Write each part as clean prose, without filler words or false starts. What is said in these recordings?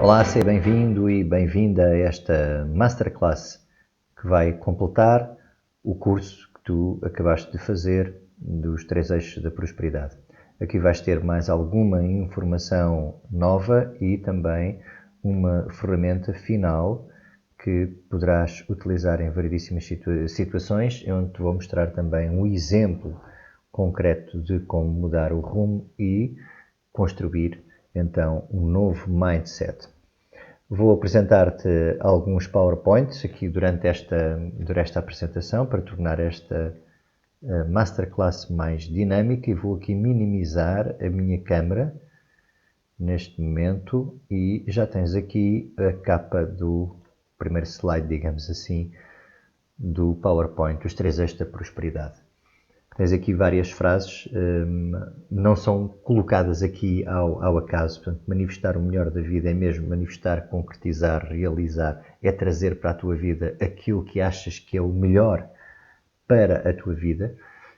Olá, seja bem-vindo e bem-vinda a esta Masterclass que vai completar o curso que tu acabaste de fazer dos 3 eixos da prosperidade. Aqui vais ter mais alguma informação nova e também uma ferramenta final que poderás utilizar em variedíssimas situações, onde te vou mostrar também um exemplo concreto de como mudar o rumo e construir então um novo mindset. Vou apresentar-te alguns PowerPoints aqui durante esta apresentação para tornar esta Masterclass mais dinâmica e vou aqui minimizar a minha câmera neste momento e já tens aqui a capa do primeiro slide, digamos assim, do PowerPoint, os 3 eixos da prosperidade. Tens aqui várias frases, não são colocadas aqui ao acaso. Portanto, manifestar o melhor da vida é mesmo manifestar, concretizar, realizar, é trazer para a tua vida aquilo que achas que é o melhor para a tua vida.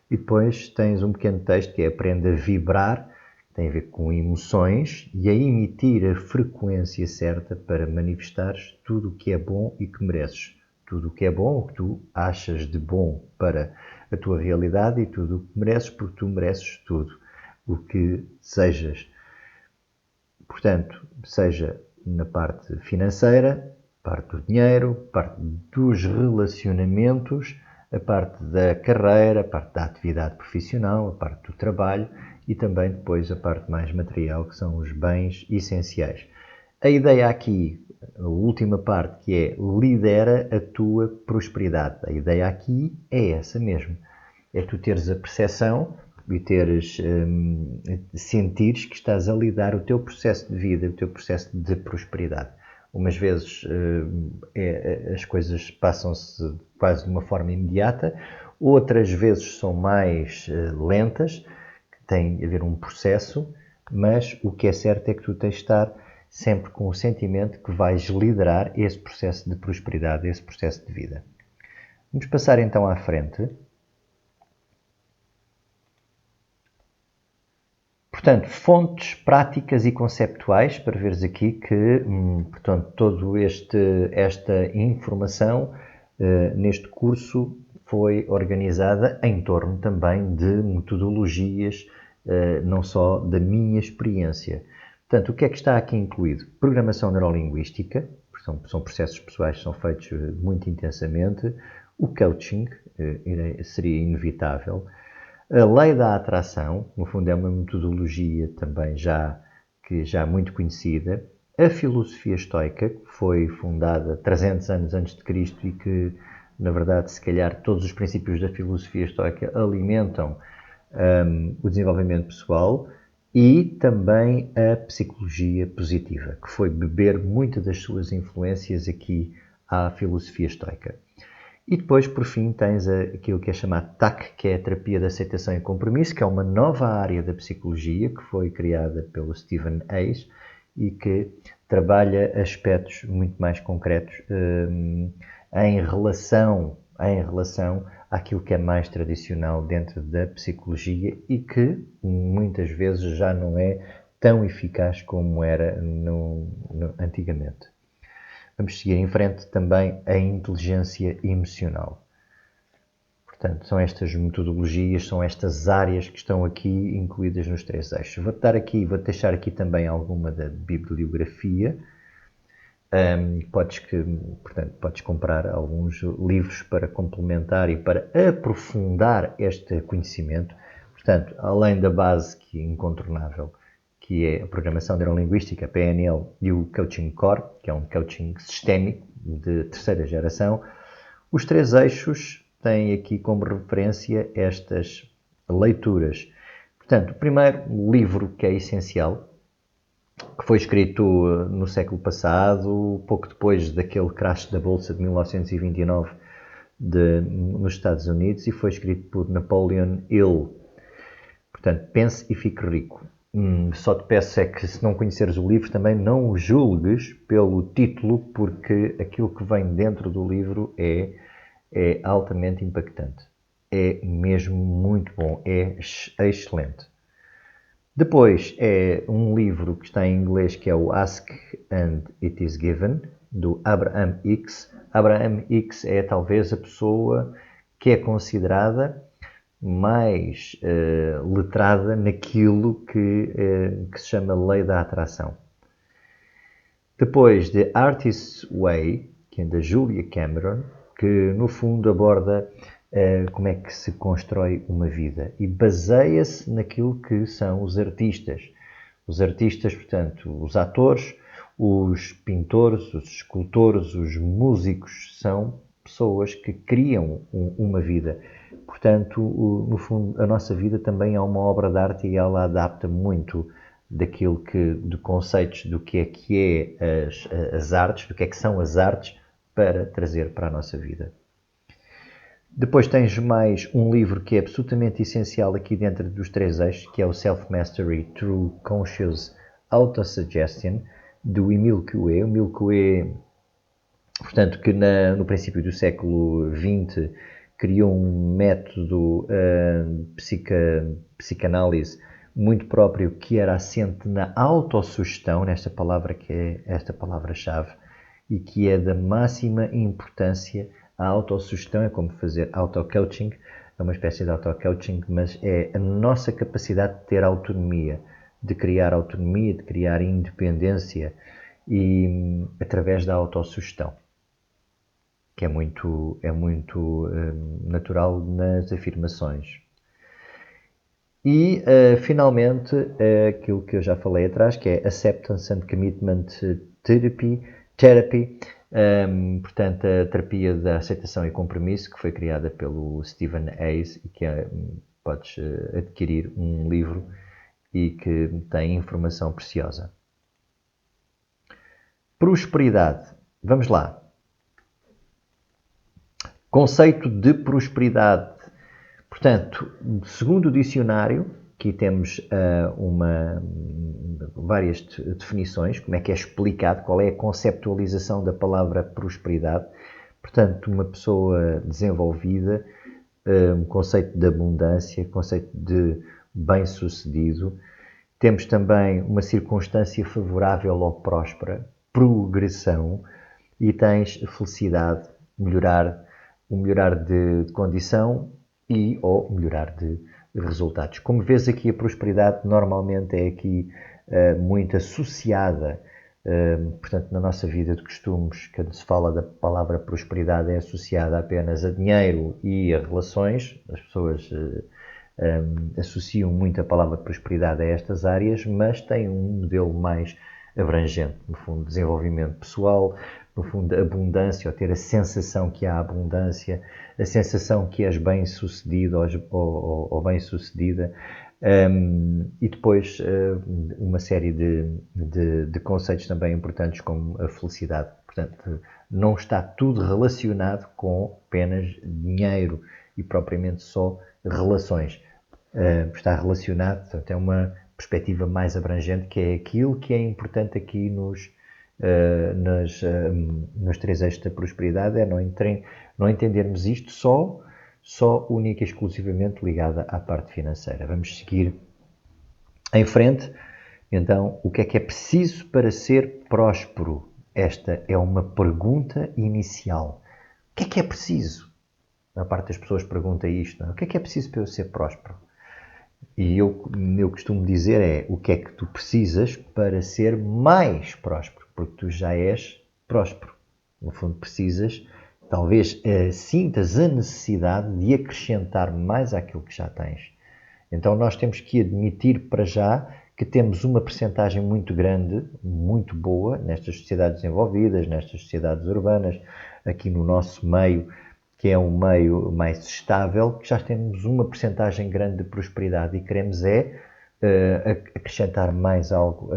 E depois tens um pequeno texto que é aprende a vibrar, tem a ver com emoções e a emitir a frequência certa para manifestares tudo o que é bom e que mereces. Tudo o que é bom, o que tu achas de bom para a tua realidade e tudo o que mereces, porque tu mereces tudo o que desejas. Portanto, seja na parte financeira, parte do dinheiro, parte dos relacionamentos, a parte da carreira, a parte da atividade profissional, a parte do trabalho e também depois a parte mais material, que são os bens essenciais. A ideia aqui, a última parte, que é lidera a tua prosperidade. A ideia aqui é essa mesmo. É tu teres a percepção e sentires que estás a lidar o teu processo de vida, o teu processo de prosperidade. Umas vezes as coisas passam-se quase de uma forma imediata, outras vezes são mais lentas, tem a haver um processo, mas o que é certo é que tu tens de estar sempre com o sentimento que vais liderar esse processo de prosperidade, esse processo de vida. Vamos passar então à frente. Portanto, fontes práticas e conceptuais, para veres aqui que, portanto, toda esta informação neste curso foi organizada em torno também de metodologias, não só da minha experiência. Portanto, o que é que está aqui incluído? Programação neurolinguística, são processos pessoais que são feitos muito intensamente. O coaching seria inevitável. A lei da atração, no fundo é uma metodologia também já muito conhecida. A filosofia estoica, que foi fundada 300 anos antes de Cristo e que, na verdade, se calhar todos os princípios da filosofia estoica alimentam o desenvolvimento pessoal. E também a psicologia positiva, que foi beber muitas das suas influências aqui à filosofia estoica. E depois, por fim, tens aquilo que é chamado TAC, que é a terapia de aceitação e compromisso, que é uma nova área da psicologia que foi criada pelo Stephen Hayes e que trabalha aspectos muito mais concretos em relação àquilo que é mais tradicional dentro da psicologia e que muitas vezes já não é tão eficaz como era antigamente. Vamos seguir em frente também a inteligência emocional. Portanto, são estas metodologias, são estas áreas que estão aqui incluídas nos 3 eixos. Vou deixar aqui também alguma da bibliografia. Podes comprar alguns livros para complementar e para aprofundar este conhecimento. Portanto, além da base que é incontornável, que é a programação neurolinguística, a PNL, e o Coaching Core, que é um coaching sistémico de 3ª geração, os 3 eixos têm aqui como referência estas leituras. Portanto, o primeiro livro que é essencial, que foi escrito no século passado, pouco depois daquele crash da Bolsa de 1929 nos Estados Unidos, e foi escrito por Napoleon Hill. Portanto, Pense e Fique Rico. Só te peço é que, se não conheceres o livro, também não o julgues pelo título, porque aquilo que vem dentro do livro é altamente impactante. É mesmo muito bom, é excelente. Depois é um livro que está em inglês, que é o Ask and It is Given, do Abraham Hicks. Abraham Hicks é talvez a pessoa que é considerada mais letrada naquilo que se chama Lei da Atração. Depois, The Artist's Way, que é da Julia Cameron, que no fundo aborda como é que se constrói uma vida e baseia-se naquilo que são os artistas. Os artistas, portanto, os atores, os pintores, os escultores, os músicos, são pessoas que criam uma vida. Portanto, no fundo, a nossa vida também é uma obra de arte e ela adapta muito daquilo de conceitos do que é as artes, do que é que são as artes, para trazer para a nossa vida. Depois tens mais um livro que é absolutamente essencial aqui dentro dos 3 eixos, que é o Self-Mastery Through Conscious Autosuggestion, do Emile Coué. O Emile Coué, portanto, que no princípio do século XX criou um método psicanálise muito próprio, que era assente na autossugestão, nesta palavra que é esta palavra-chave, e que é da máxima importância. A autossugestão é como fazer auto-coaching, é uma espécie de auto-coaching, mas é a nossa capacidade de ter autonomia, de criar independência e através da autossugestão, que é muito natural nas afirmações. E, finalmente, aquilo que eu já falei atrás, que é Acceptance and Commitment Therapy, portanto, a terapia da aceitação e compromisso, que foi criada pelo Stephen Hayes e que podes adquirir um livro e que tem informação preciosa. Prosperidade. Vamos lá. Conceito de prosperidade. Portanto, segundo o dicionário, aqui temos várias definições, como é que é explicado, qual é a conceptualização da palavra prosperidade. Portanto, uma pessoa desenvolvida, um conceito de abundância, conceito de bem-sucedido. Temos também uma circunstância favorável ou próspera, progressão, e tens felicidade, melhorar de condição ou melhorar de resultados. Como vês aqui, a prosperidade normalmente é aqui muito associada, portanto, na nossa vida de costumes, quando se fala da palavra prosperidade, é associada apenas a dinheiro e a relações. As pessoas associam muito a palavra prosperidade a estas áreas, mas tem um modelo mais abrangente, no fundo, desenvolvimento pessoal, no fundo, abundância, ou ter a sensação que há abundância, a sensação que és bem-sucedido ou bem-sucedida, e depois uma série de conceitos também importantes, como a felicidade. Portanto, não está tudo relacionado com apenas dinheiro e propriamente só relações. Está relacionado, portanto, é uma perspectiva mais abrangente, que é aquilo que é importante aqui nos 3 eixos da prosperidade, é não entendermos isto só única e exclusivamente ligada à parte financeira. Vamos seguir em frente. Então, o que é preciso para ser próspero? Esta é uma pergunta inicial. O que é preciso? A parte das pessoas pergunta isto, não é? O que é preciso para eu ser próspero? E eu costumo dizer o que é que tu precisas para ser mais próspero, porque tu já és próspero. No fundo, precisas, talvez sintas a necessidade de acrescentar mais àquilo que já tens. Então, nós temos que admitir para já que temos uma percentagem muito grande, muito boa, nestas sociedades desenvolvidas, nestas sociedades urbanas, aqui no nosso meio, que é um meio mais estável, que já temos uma percentagem grande de prosperidade e queremos acrescentar mais algo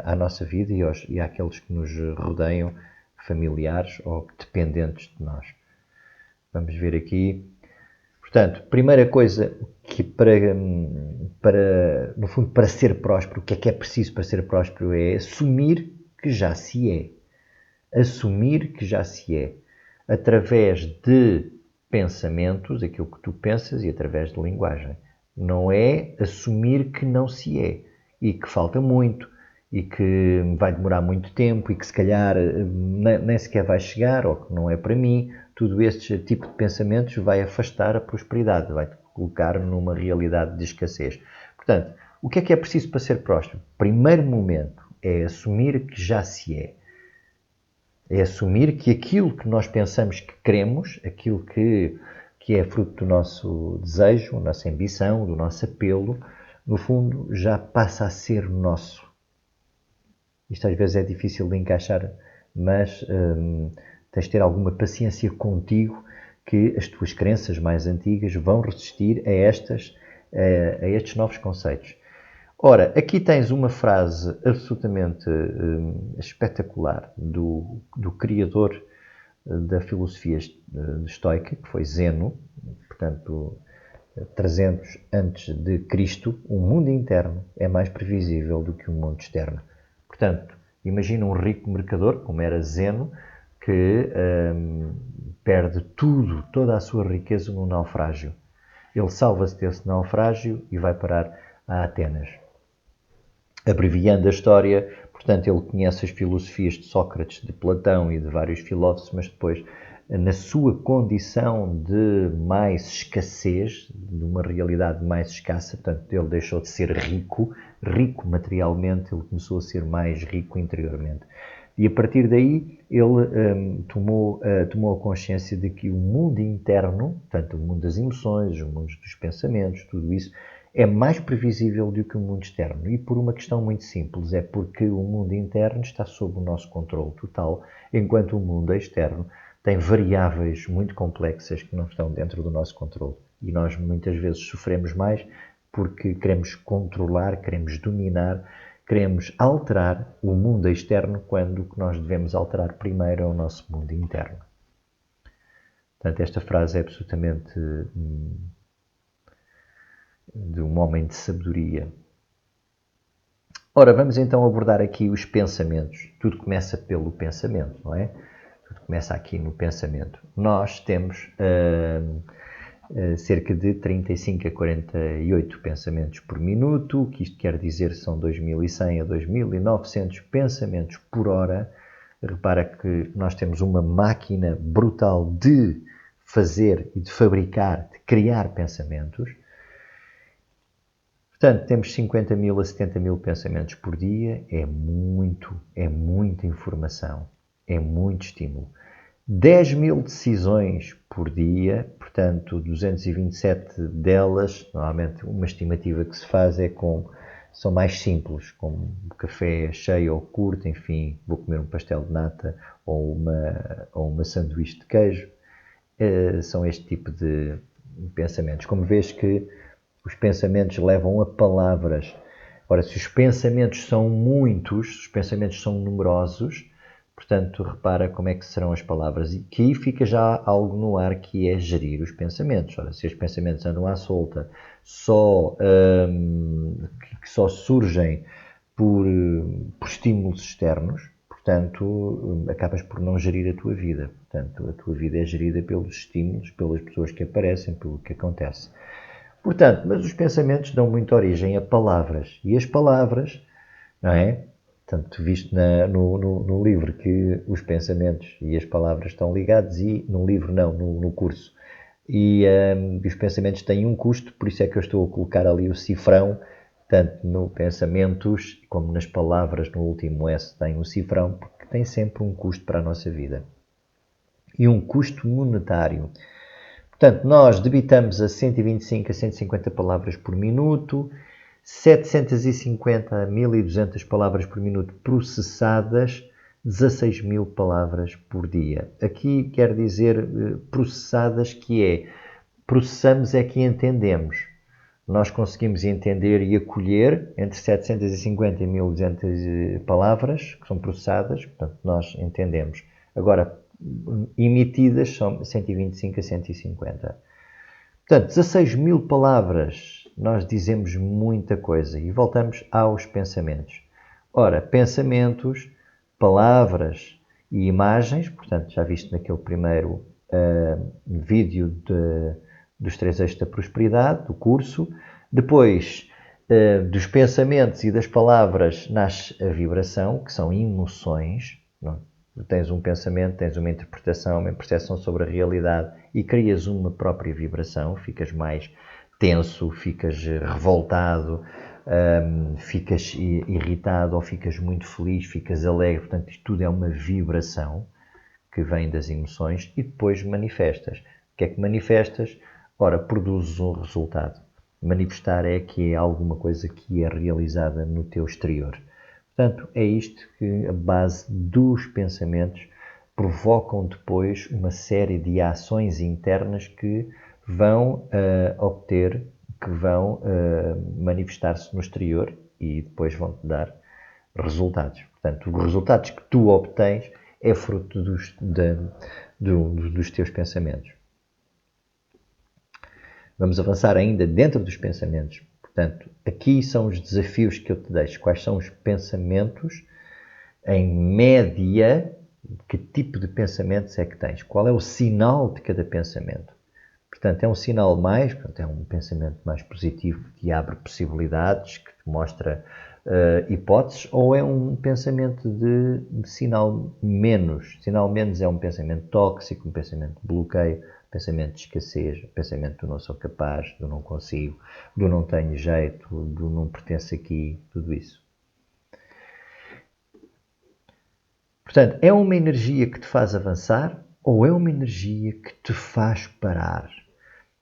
à nossa vida e àqueles que nos rodeiam, familiares ou dependentes de nós. Vamos ver aqui. Portanto, primeira coisa que no fundo, para ser próspero, o que é preciso para ser próspero é assumir que já se é. Assumir que já se é. Através de pensamentos, aquilo que tu pensas, e através de linguagem. Não é assumir que não se é e que falta muito e que vai demorar muito tempo e que se calhar nem sequer vai chegar ou que não é para mim. Tudo este tipo de pensamentos vai afastar a prosperidade, vai-te colocar numa realidade de escassez. Portanto, o que é preciso para ser próspero? Primeiro momento é assumir que já se é. É assumir que aquilo que nós pensamos que queremos, aquilo que é fruto do nosso desejo, da nossa ambição, do nosso apelo, no fundo já passa a ser nosso. Isto às vezes é difícil de encaixar, mas tens de ter alguma paciência contigo que as tuas crenças mais antigas vão resistir a estes novos conceitos. Ora, aqui tens uma frase absolutamente espetacular do criador da filosofia estoica, que foi Zeno, portanto, 300 antes de Cristo. O mundo interno é mais previsível do que o mundo externo. Portanto, imagina um rico mercador, como era Zeno, que perde tudo, toda a sua riqueza no naufrágio. Ele salva-se desse naufrágio e vai parar a Atenas. Abreviando a história, portanto, ele conhece as filosofias de Sócrates, de Platão e de vários filósofos, mas depois, na sua condição de mais escassez, de uma realidade mais escassa, portanto, ele deixou de ser rico materialmente, ele começou a ser mais rico interiormente. E a partir daí, ele tomou a consciência de que o mundo interno, portanto, o mundo das emoções, o mundo dos pensamentos, tudo isso, é mais previsível do que o mundo externo. E por uma questão muito simples, é porque o mundo interno está sob o nosso controle total, enquanto o mundo externo tem variáveis muito complexas que não estão dentro do nosso controle. E nós muitas vezes sofremos mais porque queremos controlar, queremos dominar, queremos alterar o mundo externo, quando o que nós devemos alterar primeiro é o nosso mundo interno. Portanto, esta frase é absolutamente de um homem de sabedoria. Ora, vamos então abordar aqui os pensamentos. Tudo começa pelo pensamento, não é? Tudo começa aqui no pensamento. Nós temos cerca de 35 a 48 pensamentos por minuto, o que isto quer dizer são 2100 a 2900 pensamentos por hora. Repara que nós temos uma máquina brutal de fazer e de fabricar, de criar pensamentos. Portanto, temos 50 mil a 70 mil pensamentos por dia. É muita informação, é muito estímulo. 10 mil decisões por dia, portanto, 227 delas, normalmente uma estimativa que se faz são mais simples, como café cheio ou curto, enfim, vou comer um pastel de nata ou uma sanduíche de queijo. São este tipo de pensamentos. Como vês que os pensamentos levam a palavras. Ora, se os pensamentos são muitos, se os pensamentos são numerosos, portanto, repara como é que serão as palavras. E que aí fica já algo no ar, que é gerir os pensamentos. Ora, se os pensamentos andam à solta, que só surgem por estímulos externos, portanto, acabas por não gerir a tua vida. Portanto, a tua vida é gerida pelos estímulos, pelas pessoas que aparecem, pelo que acontece. Portanto, mas os pensamentos dão muita origem a palavras. E as palavras, não é? Portanto, visto no livro que os pensamentos e as palavras estão ligados, e no livro não, no curso. E os pensamentos têm um custo, por isso é que eu estou a colocar ali o cifrão, tanto no pensamentos como nas palavras, no último S tem um cifrão, porque tem sempre um custo para a nossa vida. E um custo monetário. Portanto, nós debitamos a 125 a 150 palavras por minuto, 750 a 1200 palavras por minuto processadas, 16 mil palavras por dia. Aqui quer dizer processadas, processamos é que entendemos. Nós conseguimos entender e acolher entre 750 e 1200 palavras que são processadas, portanto, nós entendemos. Agora, emitidas são 125 a 150. Portanto, 16 mil palavras, nós dizemos muita coisa. E voltamos aos pensamentos. Ora, pensamentos, palavras e imagens, portanto, já viste naquele primeiro vídeo dos 3 eixos da prosperidade, do curso. Depois, dos pensamentos e das palavras nasce a vibração, que são emoções. Não? Tens um pensamento, tens uma interpretação, uma percepção sobre a realidade e crias uma própria vibração, ficas mais tenso, ficas revoltado, ficas irritado ou ficas muito feliz, ficas alegre. Portanto, isto tudo é uma vibração que vem das emoções e depois manifestas. O que é que manifestas? Ora, produzes um resultado. Manifestar é que é alguma coisa que é realizada no teu exterior. Portanto, é isto que a base dos pensamentos provocam depois uma série de ações internas que vão obter, que vão manifestar-se no exterior e depois vão-te dar resultados. Portanto, os resultados que tu obtens é fruto dos teus pensamentos. Vamos avançar ainda dentro dos pensamentos. Portanto, aqui são os desafios que eu te deixo. Quais são os pensamentos, em média, que tipo de pensamentos é que tens? Qual é o sinal de cada pensamento? Portanto, é um sinal mais, portanto, é um pensamento mais positivo que te abre possibilidades, que te mostra hipóteses, ou é um pensamento de sinal menos? Sinal menos é um pensamento tóxico, um pensamento de bloqueio, pensamento de escassez, pensamento do não sou capaz, do não consigo, do não tenho jeito, do não pertence aqui, tudo isso. Portanto, é uma energia que te faz avançar ou é uma energia que te faz parar?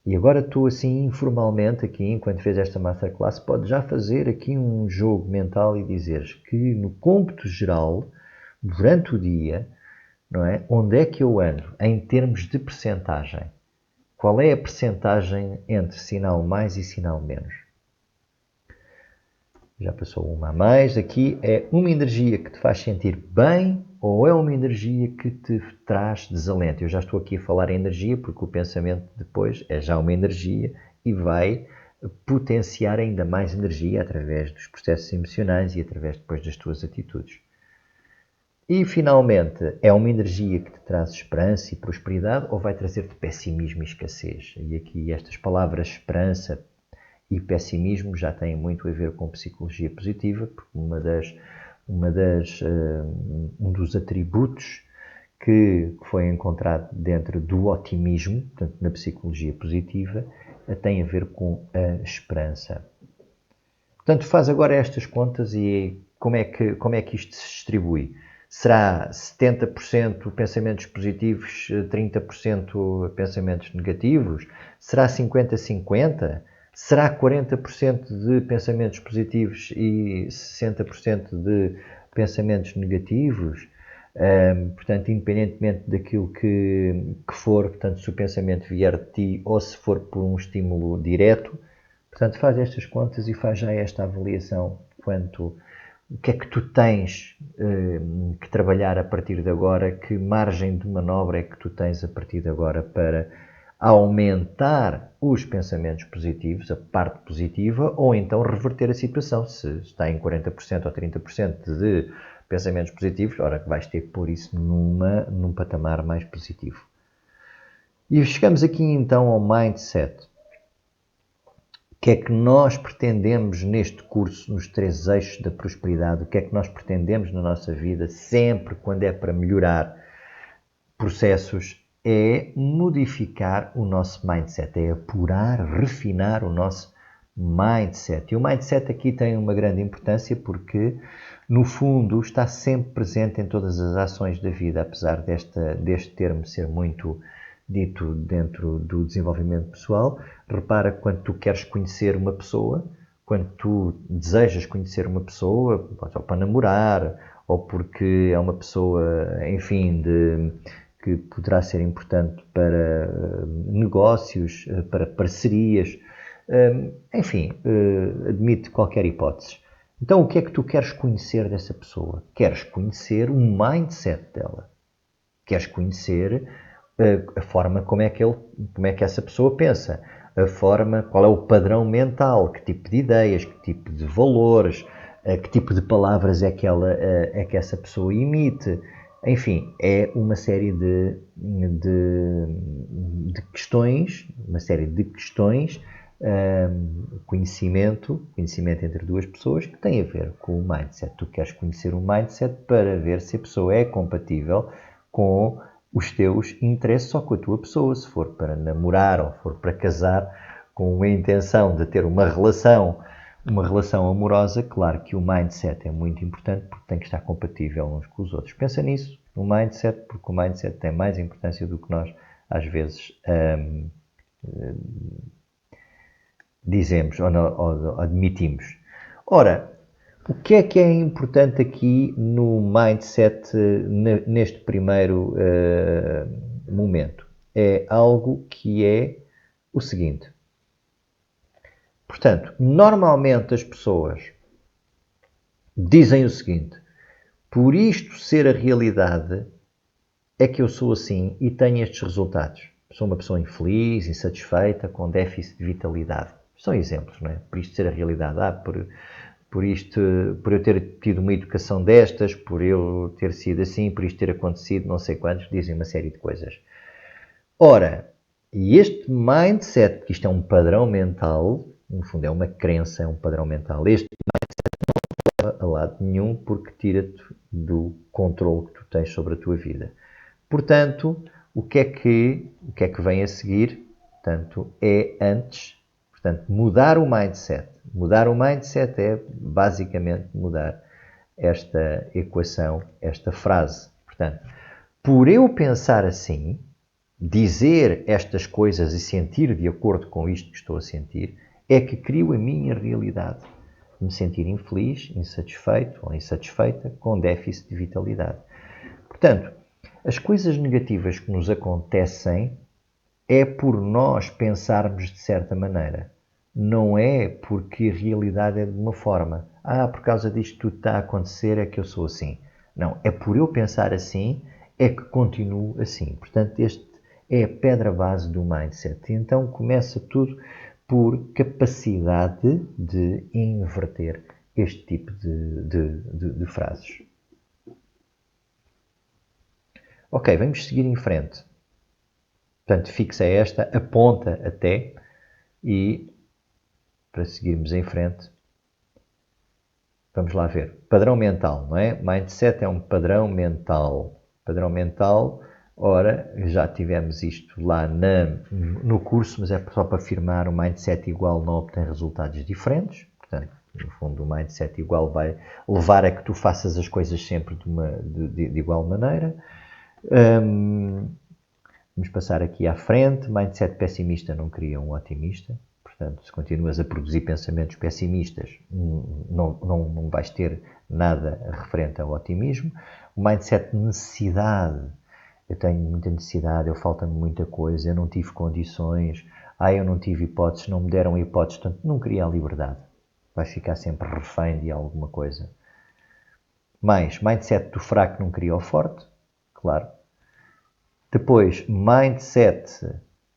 E agora tu, assim, informalmente, aqui, enquanto fez esta masterclass, podes já fazer aqui um jogo mental e dizeres que, no cômputo geral, durante o dia, não é? Onde é que eu ando em termos de percentagem? Qual é a percentagem entre sinal mais e sinal menos? Já passou uma a mais. Aqui é uma energia que te faz sentir bem ou é uma energia que te traz desalento? Eu já estou aqui a falar em energia porque o pensamento depois é já uma energia e vai potenciar ainda mais energia através dos processos emocionais e através depois das tuas atitudes. E, finalmente, é uma energia que te traz esperança e prosperidade ou vai trazer-te pessimismo e escassez? E aqui estas palavras esperança e pessimismo já têm muito a ver com psicologia positiva, porque um dos atributos que foi encontrado dentro do otimismo, portanto, na psicologia positiva, tem a ver com a esperança. Portanto, faz agora estas contas e como é que isto se distribui? Será 70% pensamentos positivos, 30% pensamentos negativos? Será 50-50? Será 40% de pensamentos positivos e 60% de pensamentos negativos? Portanto, independentemente daquilo que for, portanto, se o pensamento vier de ti ou se for por um estímulo direto, portanto, faz estas contas e faz já esta avaliação quanto o que é que tu tens que trabalhar a partir de agora, que margem de manobra é que tu tens a partir de agora para aumentar os pensamentos positivos, a parte positiva, ou então reverter a situação. Se está em 40% ou 30% de pensamentos positivos, ora que vais ter que pôr isso num patamar mais positivo. E chegamos aqui então ao mindset. O que é que nós pretendemos neste curso, nos 3 eixos da prosperidade? O que é que nós pretendemos na nossa vida, sempre quando é para melhorar processos, é modificar o nosso mindset, é apurar, refinar o nosso mindset. E o mindset aqui tem uma grande importância porque, no fundo, está sempre presente em todas as ações da vida, apesar deste termo ser muito dito dentro do desenvolvimento pessoal. Repara, quando tu queres conhecer uma pessoa, quando tu desejas conhecer uma pessoa, ou para namorar, ou porque é uma pessoa, enfim, que poderá ser importante para negócios, para parcerias, enfim, admite qualquer hipótese. Então, o que é que tu queres conhecer dessa pessoa? Queres conhecer o mindset dela. Queres conhecer a forma como é que essa pessoa pensa, a forma, qual é o padrão mental, que tipo de ideias, que tipo de valores, que tipo de palavras é que essa pessoa emite. Enfim, é uma série de questões, conhecimento entre duas pessoas que tem a ver com o mindset. Tu queres conhecer o mindset para ver se a pessoa é compatível com os teus interesses ou com a tua pessoa. Se for para namorar ou for para casar com a intenção de ter uma relação amorosa, claro que o mindset é muito importante porque tem que estar compatível uns com os outros. Pensa nisso, no mindset, porque o mindset tem mais importância do que nós às vezes dizemos ou admitimos. Ora, o que é importante aqui no mindset neste primeiro momento? É algo que é o seguinte. Portanto, normalmente as pessoas dizem o seguinte: por isto ser a realidade é que eu sou assim e tenho estes resultados. Sou uma pessoa infeliz, insatisfeita, com déficit de vitalidade. São exemplos, não é? Por isto ser a realidade. Por eu ter tido uma educação destas, por eu ter sido assim, por isto ter acontecido, não sei quantos, dizem uma série de coisas. Ora, e este mindset, que isto é um padrão mental, no fundo é uma crença, é um padrão mental, este mindset não leva a lado nenhum porque tira-te do controle que tu tens sobre a tua vida. Portanto, o que é que vem a seguir? Portanto, é antes, mudar o mindset. Mudar o mindset é basicamente mudar esta equação, esta frase. Portanto, por eu pensar assim, dizer estas coisas e sentir de acordo com isto que estou a sentir, é que crio a minha realidade. Me sentir infeliz, insatisfeito ou insatisfeita, com déficit de vitalidade. Portanto, as coisas negativas que nos acontecem é por nós pensarmos de certa maneira. Não é porque a realidade é de uma forma. Por causa disto tudo está a acontecer é que eu sou assim. Não, é por eu pensar assim é que continuo assim. Portanto, este é a pedra base do mindset. Então começa tudo por capacidade de inverter este tipo de frases. Ok, vamos seguir em frente. Portanto, fixa esta, aponta até e para seguirmos em frente, vamos lá ver. Padrão mental, não é? Mindset é um padrão mental. Padrão mental, ora, já tivemos isto lá no curso, mas é só para afirmar, o mindset igual não obtém resultados diferentes. Portanto, no fundo, o mindset igual vai levar a que tu faças as coisas sempre de igual maneira. Vamos passar aqui à frente. Mindset pessimista não cria um otimista. Portanto, se continuas a produzir pensamentos pessimistas, não vais ter nada referente ao otimismo. O mindset de necessidade. Eu tenho muita necessidade, falta-me muita coisa, eu não tive condições, eu não tive hipóteses, não me deram hipóteses, portanto, não cria a liberdade. Vais ficar sempre refém de alguma coisa. Mais, mindset do fraco não cria o forte, claro. Depois, mindset,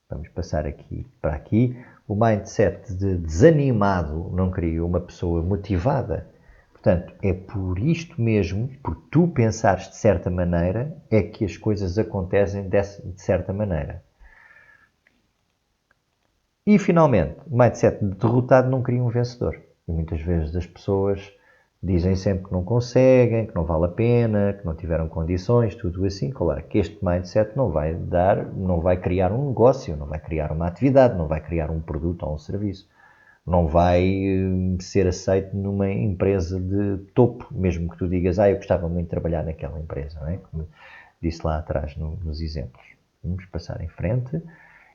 vamos passar aqui para aqui, o mindset de desanimado não cria uma pessoa motivada. Portanto, é por isto mesmo, por tu pensares de certa maneira, é que as coisas acontecem de certa maneira. E, finalmente, o mindset de derrotado não cria um vencedor. E muitas vezes as pessoas dizem sempre que não conseguem, que não vale a pena, que não tiveram condições, tudo assim. Claro que este mindset não vai criar um negócio, não vai criar uma atividade, não vai criar um produto ou um serviço. Não vai ser aceito numa empresa de topo, mesmo que tu digas, eu gostava muito de trabalhar naquela empresa, não é? Como disse lá atrás nos exemplos. Vamos passar em frente.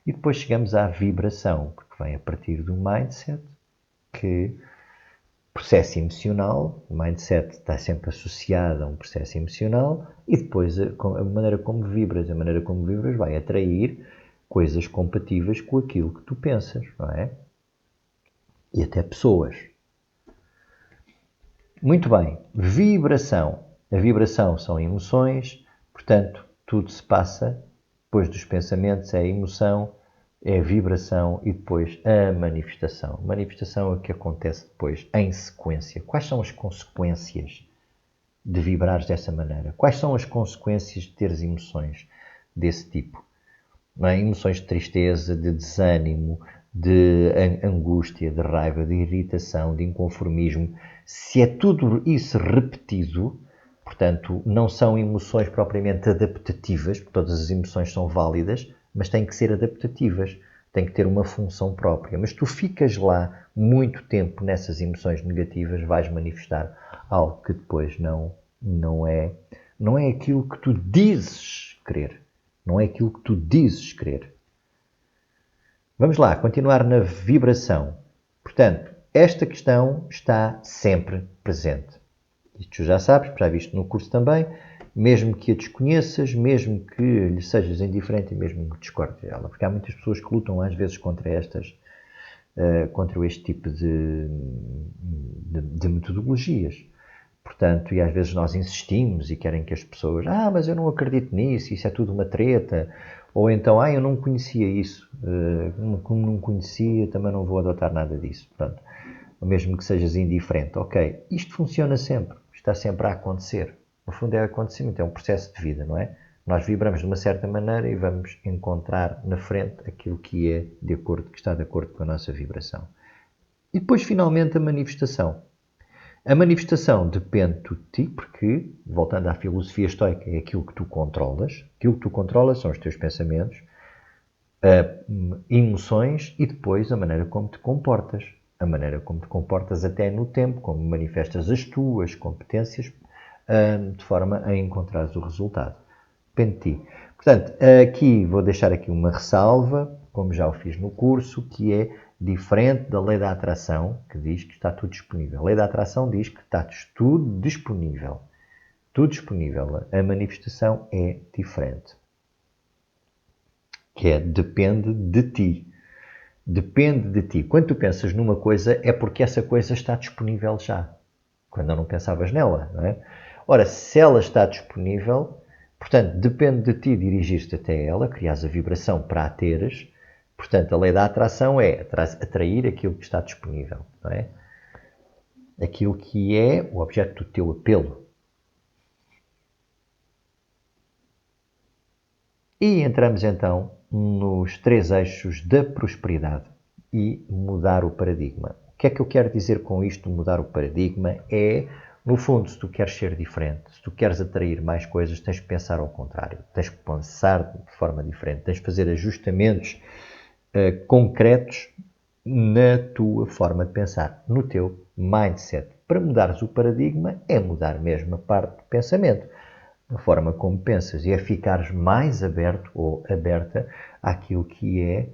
E depois chegamos à vibração, porque vem a partir do mindset, que processo emocional, o mindset está sempre associado a um processo emocional, e depois a maneira como vibras vai atrair coisas compatíveis com aquilo que tu pensas, não é? E até pessoas. Muito bem, vibração. A vibração são emoções, portanto, tudo se passa depois dos pensamentos, é a emoção, é a vibração e depois a manifestação. Manifestação é o que acontece depois em sequência. Quais são as consequências de vibrares dessa maneira? Quais são as consequências de teres emoções desse tipo? Não é? Emoções de tristeza, de desânimo, de angústia, de raiva, de irritação, de inconformismo, se é tudo isso repetido, portanto, não são emoções propriamente adaptativas, porque todas as emoções são válidas, mas têm que ser adaptativas, têm que ter uma função própria. Mas tu ficas lá muito tempo nessas emoções negativas, vais manifestar algo que depois não é aquilo que tu dizes querer. Não é aquilo que tu dizes querer. Vamos lá, continuar na vibração. Portanto, esta questão está sempre presente. Isto já sabes, já viste no curso também, mesmo que a desconheças, mesmo que lhe sejas indiferente e mesmo que discordes dela. Porque há muitas pessoas que lutam às vezes contra este tipo de metodologias. Portanto, e às vezes nós insistimos e querem que as pessoas, mas eu não acredito nisso, isso é tudo uma treta. Ou então, eu não conhecia isso, como não conhecia, também não vou adotar nada disso. Portanto, mesmo que sejas indiferente, ok, isto funciona sempre, está sempre a acontecer. No fundo é acontecimento, é um processo de vida, não é? Nós vibramos de uma certa maneira e vamos encontrar na frente aquilo que é de acordo, que está de acordo com a nossa vibração. E depois, finalmente, a manifestação. A manifestação depende de ti, porque, voltando à filosofia estoica, é aquilo que tu controlas. Aquilo que tu controlas são os teus pensamentos, emoções e depois a maneira como te comportas. A maneira como te comportas até no tempo, como manifestas as tuas competências, de forma a encontrares o resultado. Depende de ti. Portanto, aqui vou deixar aqui uma ressalva, como já o fiz no curso, que é diferente da lei da atração, que diz que está tudo disponível. A lei da atração diz que está tudo disponível. Tudo disponível. A manifestação é diferente. Que é, depende de ti. Depende de ti. Quando tu pensas numa coisa, é porque essa coisa está disponível já. Quando não pensavas nela, não é? Ora, se ela está disponível, portanto, depende de ti dirigir-te até ela, criares a vibração para a teres. Portanto, a lei da atração é atrair aquilo que está disponível, não é? Aquilo que é o objeto do teu apelo. E entramos então nos 3 eixos da prosperidade e mudar o paradigma. O que é que eu quero dizer com isto, mudar o paradigma? É, no fundo, se tu queres ser diferente, se tu queres atrair mais coisas, tens que pensar ao contrário. Tens que pensar de forma diferente. Tens que fazer ajustamentos concretos na tua forma de pensar, no teu mindset. Para mudares o paradigma é mudar mesmo a parte do pensamento, a forma como pensas, e é ficares mais aberto ou aberta àquilo que é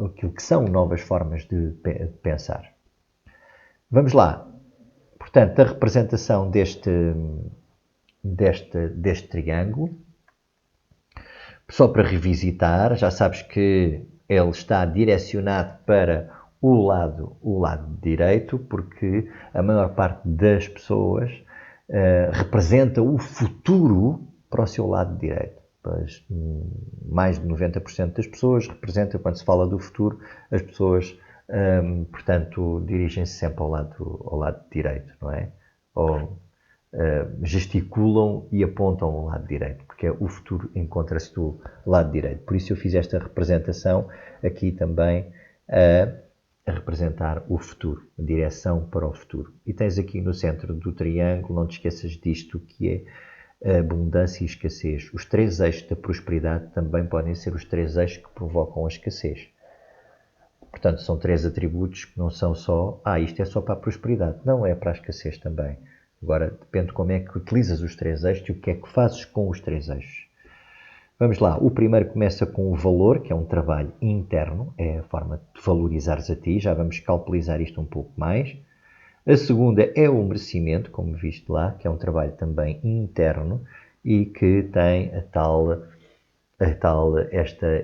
aquilo que são novas formas de pensar. Vamos lá. Portanto, a representação deste triângulo. Só para revisitar, já sabes que ele está direcionado para o lado direito, porque a maior parte das pessoas representa o futuro para o seu lado direito. Pois, mais de 90% das pessoas representam, quando se fala do futuro, as pessoas, portanto, dirigem-se sempre ao lado direito, não é? Ou gesticulam e apontam ao lado direito, porque o futuro encontra-se do lado direito. Por isso eu fiz esta representação aqui também a representar o futuro, a direção para o futuro. E tens aqui no centro do triângulo, não te esqueças disto, que é abundância e escassez. Os 3 eixos da prosperidade também podem ser os 3 eixos que provocam a escassez. Portanto, são 3 atributos que não são só, isto é só para a prosperidade. Não, é para a escassez também. Agora, depende de como é que utilizas os 3 eixos e o que é que fazes com os 3 eixos. Vamos lá. O primeiro começa com o valor, que é um trabalho interno. É a forma de valorizares a ti. Já vamos calculizar isto um pouco mais. A segunda é o merecimento, como viste lá, que é um trabalho também interno e que tem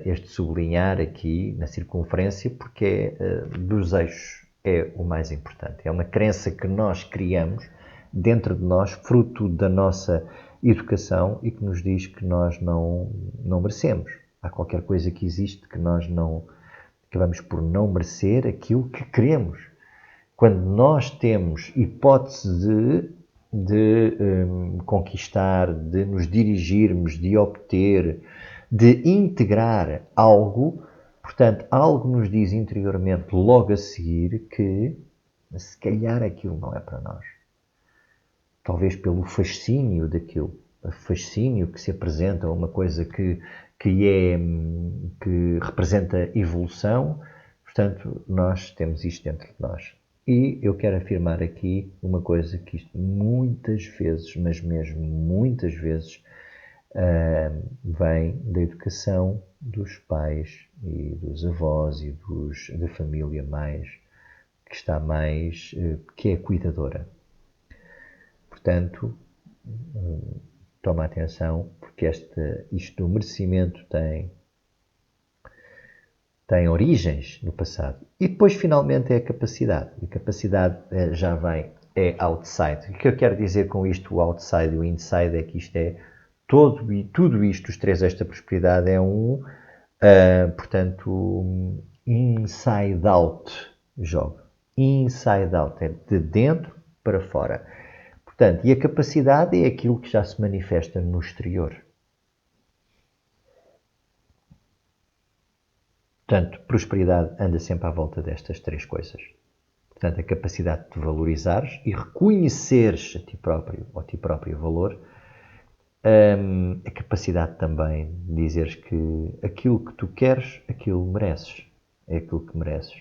este sublinhar aqui na circunferência, porque dos eixos é o mais importante. É uma crença que nós criamos dentro de nós, fruto da nossa educação e que nos diz que nós não merecemos. Há qualquer coisa que existe que nós acabamos por não merecer aquilo que queremos. Quando nós temos hipótese de conquistar, de nos dirigirmos, de obter, de integrar algo, Portanto, algo nos diz interiormente, logo a seguir, que se calhar aquilo não é para nós. Talvez pelo fascínio daquilo, o fascínio que se apresenta, uma coisa que representa evolução. Portanto, nós temos isto dentro de nós. E eu quero afirmar aqui uma coisa que isto muitas vezes, mas mesmo muitas vezes, vem da educação dos pais e dos avós e da família que é cuidadora. Portanto, toma atenção, porque isto do merecimento tem origens no passado. E depois, finalmente, é a capacidade. A capacidade já vem, é outside. O que eu quero dizer com isto, o outside e o inside, é que isto é tudo isto, os três eixos da prosperidade, é portanto, inside out jogo. Inside out, é de dentro para fora. Portanto, e a capacidade é aquilo que já se manifesta no exterior. Portanto, prosperidade anda sempre à volta destas três coisas. Portanto, a capacidade de te valorizares e reconheceres a ti próprio ou a ti próprio valor. A capacidade também de dizeres que aquilo que tu queres, aquilo mereces. É aquilo que mereces.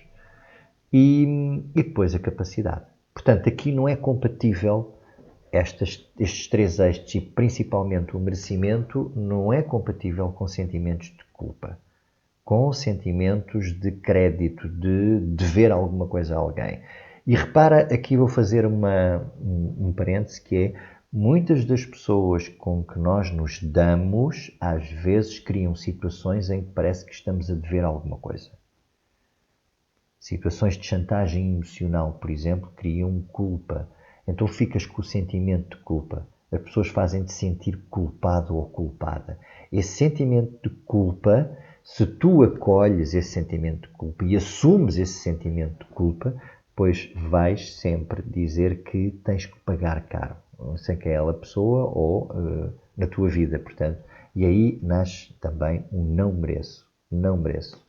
E depois a capacidade. Portanto, aqui não é compatível estes três eixos e principalmente o merecimento não é compatível com sentimentos de culpa, com sentimentos de crédito, de dever alguma coisa a alguém. E repara, aqui vou fazer um parêntese que é, muitas das pessoas com que nós nos damos, às vezes criam situações em que parece que estamos a dever alguma coisa. Situações de chantagem emocional, por exemplo, criam culpa. Então ficas com o sentimento de culpa. As pessoas fazem-te sentir culpado ou culpada. Esse sentimento de culpa, se tu acolhes esse sentimento de culpa e assumes esse sentimento de culpa, pois vais sempre dizer que tens que pagar caro, sem aquela pessoa ou na tua vida, portanto. E aí nasce também um não mereço. Não mereço.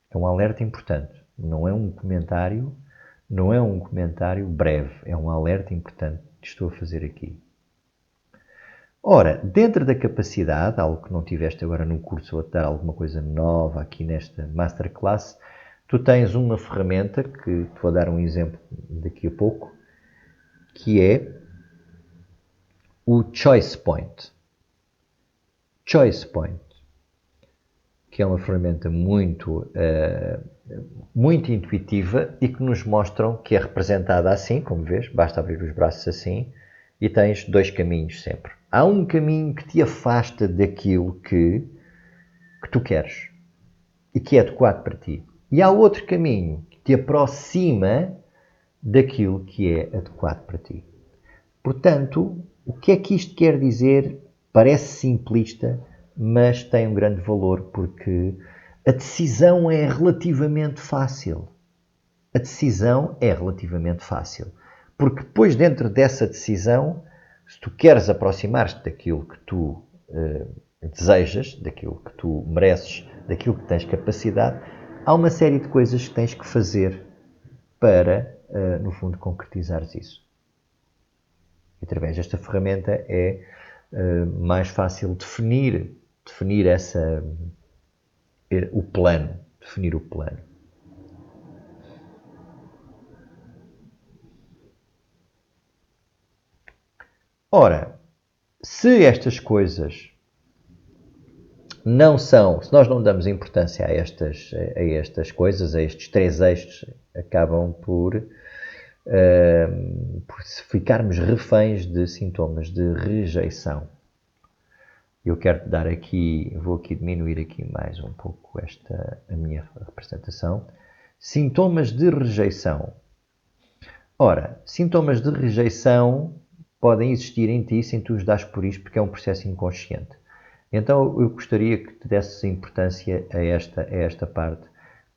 É um alerta importante. Não é um comentário breve. É um alerta importante que estou a fazer aqui. Ora, dentro da capacidade, algo que não tiveste agora no curso, vou-te dar alguma coisa nova aqui nesta Masterclass, tu tens uma ferramenta, que te vou dar um exemplo daqui a pouco, que é o Choice Point. Choice Point, que é uma ferramenta muito intuitiva e que nos mostram que é representada assim, como vês, basta abrir os braços assim e tens dois caminhos sempre. Há um caminho que te afasta daquilo que tu queres e que é adequado para ti. E há outro caminho que te aproxima daquilo que é adequado para ti. Portanto, o que é que isto quer dizer? Parece simplista, mas tem um grande valor porque a decisão é relativamente fácil. A decisão é relativamente fácil. Porque depois, dentro dessa decisão, se tu queres aproximar-te daquilo que tu desejas, daquilo que tu mereces, daquilo que tens capacidade, há uma série de coisas que tens que fazer para, no fundo, concretizares isso. Através desta ferramenta é mais fácil definir o plano. Definir o plano. Ora, se estas coisas se nós não damos importância a estas coisas, a estes três eixos, acabam por ficarmos reféns de sintomas de rejeição. Eu quero te dar aqui, vou aqui diminuir aqui mais um pouco a minha representação. Sintomas de rejeição. Ora, sintomas de rejeição podem existir em ti sem tu os dares por isto, porque é um processo inconsciente. Então eu gostaria que te desses importância a esta parte,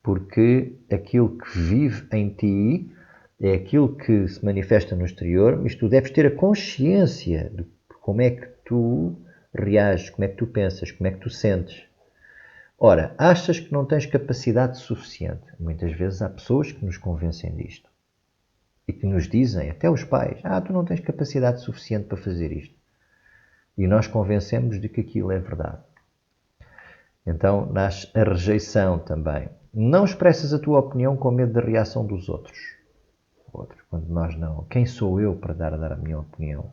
porque aquilo que vive em ti é aquilo que se manifesta no exterior, mas tu deves ter a consciência de como é que tu reages, como é que tu pensas, como é que tu sentes. Ora, achas que não tens capacidade suficiente? Muitas vezes há pessoas que nos convencem disto. E que nos dizem, até os pais, tu não tens capacidade suficiente para fazer isto. E nós convencemos de que aquilo é verdade. Então nasce a rejeição também. Não expressas a tua opinião com medo da reação dos outros. Quando nós não. Quem sou eu para dar a minha opinião?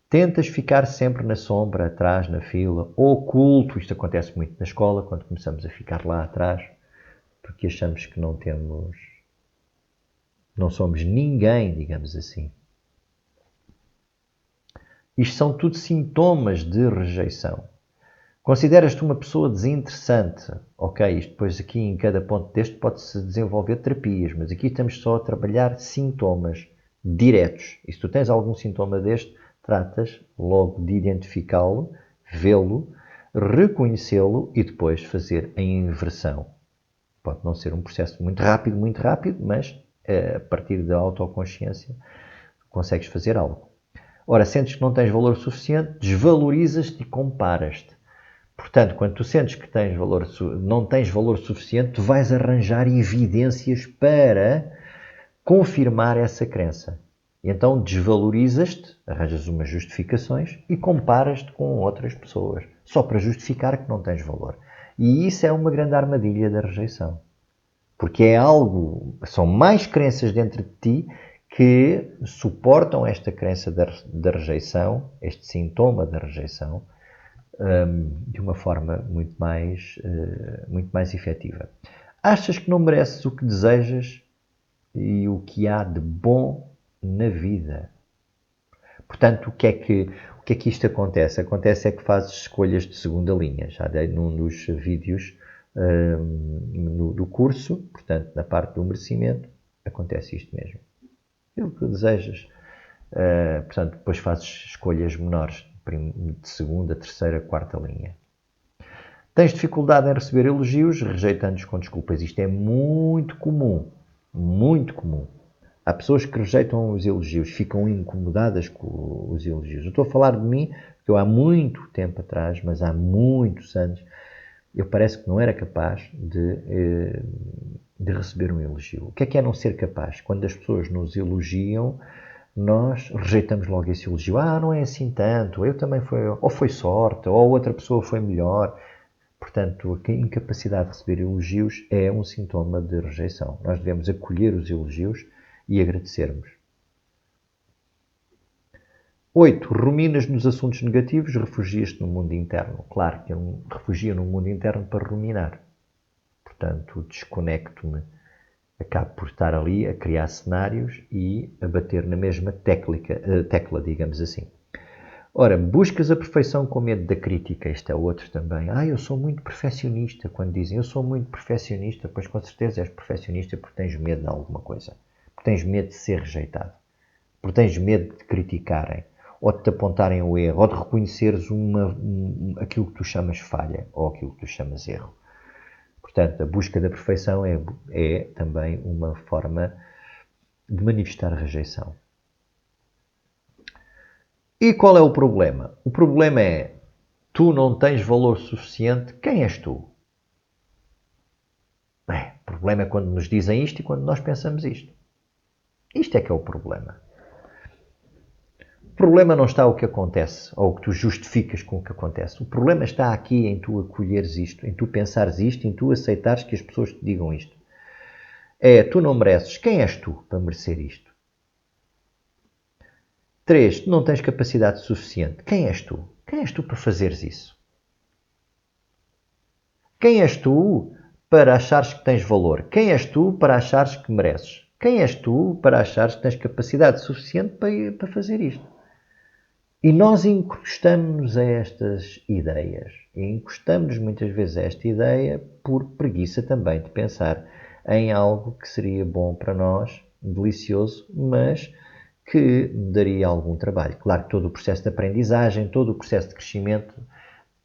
Tentas ficar sempre na sombra, atrás, na fila, oculto. Isto acontece muito na escola, quando começamos a ficar lá atrás, porque achamos que não somos ninguém, digamos assim. Isto são tudo sintomas de rejeição. Consideras-te uma pessoa desinteressante. Ok, isto depois aqui em cada ponto deste pode-se desenvolver terapias, mas aqui estamos só a trabalhar sintomas diretos. E se tu tens algum sintoma deste, tratas logo de identificá-lo, vê-lo, reconhecê-lo e depois fazer a inversão. Pode não ser um processo muito rápido, mas a partir da autoconsciência consegues fazer algo. Ora, sentes que não tens valor suficiente, desvalorizas-te e comparas-te. Portanto, quando tu sentes que não tens valor suficiente, tu vais arranjar evidências para confirmar essa crença. E então desvalorizas-te, arranjas umas justificações e comparas-te com outras pessoas, só para justificar que não tens valor. E isso é uma grande armadilha da rejeição. Porque são mais crenças dentro de ti que suportam esta crença da rejeição, este sintoma da rejeição, de uma forma muito mais efetiva. Achas que não mereces o que desejas e o que há de bom na vida? Portanto, o que é que isto acontece? Acontece é que fazes escolhas de segunda linha. Já dei num dos vídeos do curso, portanto, na parte do merecimento, acontece isto mesmo. Aquilo que desejas. Portanto, depois fazes escolhas menores, de segunda, terceira, quarta linha. Tens dificuldade em receber elogios, rejeitando-os com desculpas. Isto é muito comum. Muito comum. Há pessoas que rejeitam os elogios, ficam incomodadas com os elogios. Eu estou a falar de mim, porque eu há muito tempo atrás, mas há muitos anos, eu parece que não era capaz de receber um elogio. O que é não ser capaz? Quando as pessoas nos elogiam, nós rejeitamos logo esse elogio. Não é assim tanto, eu também ou foi sorte, ou outra pessoa foi melhor. Portanto, a incapacidade de receber elogios é um sintoma de rejeição. Nós devemos acolher os elogios e agradecermos. 8. Ruminas nos assuntos negativos, refugias-te no mundo interno. Claro que eu me refugio no mundo interno para ruminar. Portanto, desconecto-me. Acabo por estar ali a criar cenários e a bater na mesma tecla, digamos assim. Ora, buscas a perfeição com medo da crítica. Este é outro também. Eu sou muito perfeccionista. Quando dizem eu sou muito perfeccionista, pois com certeza és perfeccionista porque tens medo de alguma coisa. Porque tens medo de ser rejeitado. Porque tens medo de te criticarem. Ou de te apontarem o erro. Ou de reconheceres aquilo que tu chamas falha. Ou aquilo que tu chamas erro. Portanto, a busca da perfeição é também uma forma de manifestar rejeição. E qual é o problema? O problema é, tu não tens valor suficiente. Quem és tu? O problema é quando nos dizem isto e quando nós pensamos isto. Isto é que é o problema. O problema não está o que acontece, ou o que tu justificas com o que acontece. O problema está aqui em tu acolheres isto, em tu pensares isto, em tu aceitares que as pessoas te digam isto. Tu não mereces. Quem és tu para merecer isto? 3. Tu não tens capacidade suficiente. Quem és tu? Quem és tu para fazeres isso? Quem és tu para achares que tens valor? Quem és tu para achares que mereces? Quem és tu para achares que tens capacidade suficiente para fazer isto? E nós encostamos-nos a estas ideias. E encostamos muitas vezes a esta ideia por preguiça também de pensar em algo que seria bom para nós, delicioso, mas que daria algum trabalho. Claro que todo o processo de aprendizagem, todo o processo de crescimento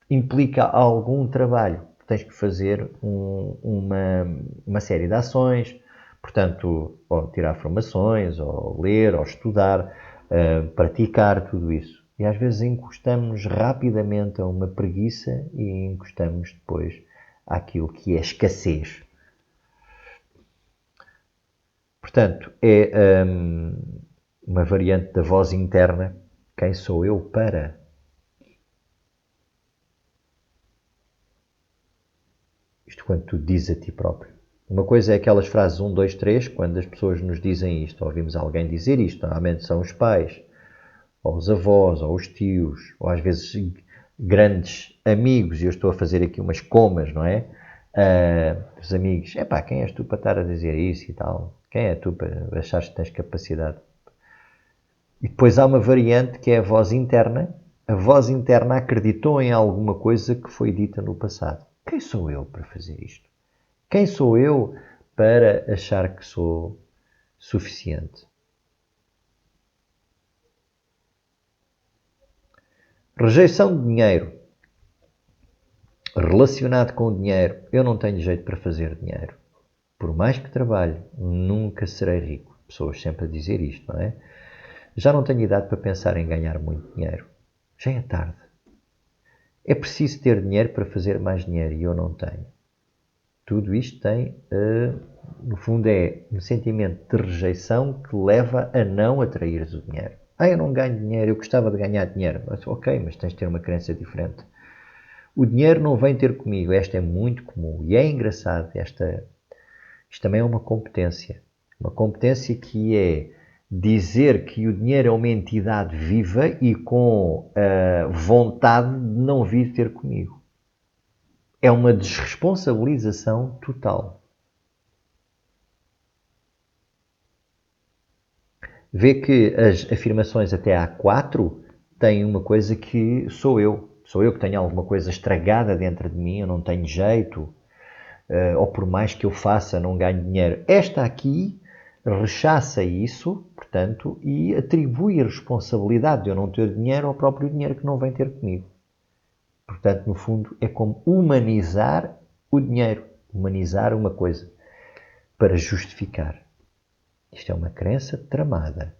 implica algum trabalho. Tens que fazer uma série de ações, portanto, ou tirar formações, ou ler, ou estudar, praticar tudo isso. E às vezes encostamos rapidamente a uma preguiça e encostamos depois àquilo que é escassez. Portanto, é uma variante da voz interna. Quem sou eu para? Isto quando tu dizes a ti próprio. Uma coisa é aquelas frases 1, 2, 3, quando as pessoas nos dizem isto, ou ouvimos alguém dizer isto, normalmente são os pais, ou os avós, ou os tios, ou às vezes grandes amigos, e eu estou a fazer aqui umas comas, não é? Os amigos, epá, quem és tu para estar a dizer isso e tal? Quem é tu para achares que tens capacidade? E depois há uma variante que é a voz interna. A voz interna acreditou em alguma coisa que foi dita no passado. Quem sou eu para fazer isto? Quem sou eu para achar que sou suficiente? Rejeição de dinheiro. Relacionado com o dinheiro, eu não tenho jeito para fazer dinheiro. Por mais que trabalhe, nunca serei rico. Pessoas sempre a dizer isto, não é? Já não tenho idade para pensar em ganhar muito dinheiro. Já é tarde. É preciso ter dinheiro para fazer mais dinheiro e eu não tenho. Tudo isto tem, no fundo, é um sentimento de rejeição que leva a não atrair o dinheiro. Eu não ganho dinheiro, eu gostava de ganhar dinheiro. Mas, ok, mas tens de ter uma crença diferente. O dinheiro não vem ter comigo. Esta é muito comum. E é engraçado. Isto também é uma competência. Uma competência que é dizer que o dinheiro é uma entidade viva e com vontade de não vir ter comigo. É uma desresponsabilização total. Vê que as afirmações até há 4 têm uma coisa que sou eu. Sou eu que tenho alguma coisa estragada dentro de mim, eu não tenho jeito, ou por mais que eu faça, não ganho dinheiro. Esta aqui rechaça isso, portanto, e atribui a responsabilidade de eu não ter dinheiro ao próprio dinheiro que não vem ter comigo. Portanto, no fundo, é como humanizar o dinheiro, humanizar uma coisa para justificar. Isto é uma crença tramada.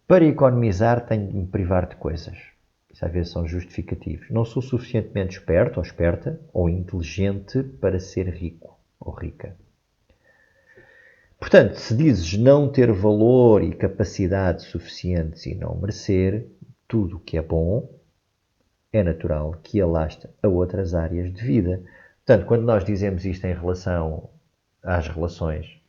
Para economizar, tenho de me privar de coisas. Isso às vezes são justificativos. Não sou suficientemente esperto ou esperta ou inteligente para ser rico ou rica. Portanto, se dizes não ter valor e capacidade suficientes e não merecer tudo o que é bom, é natural que alastre a outras áreas de vida. Portanto, quando nós dizemos isto em relação às relações,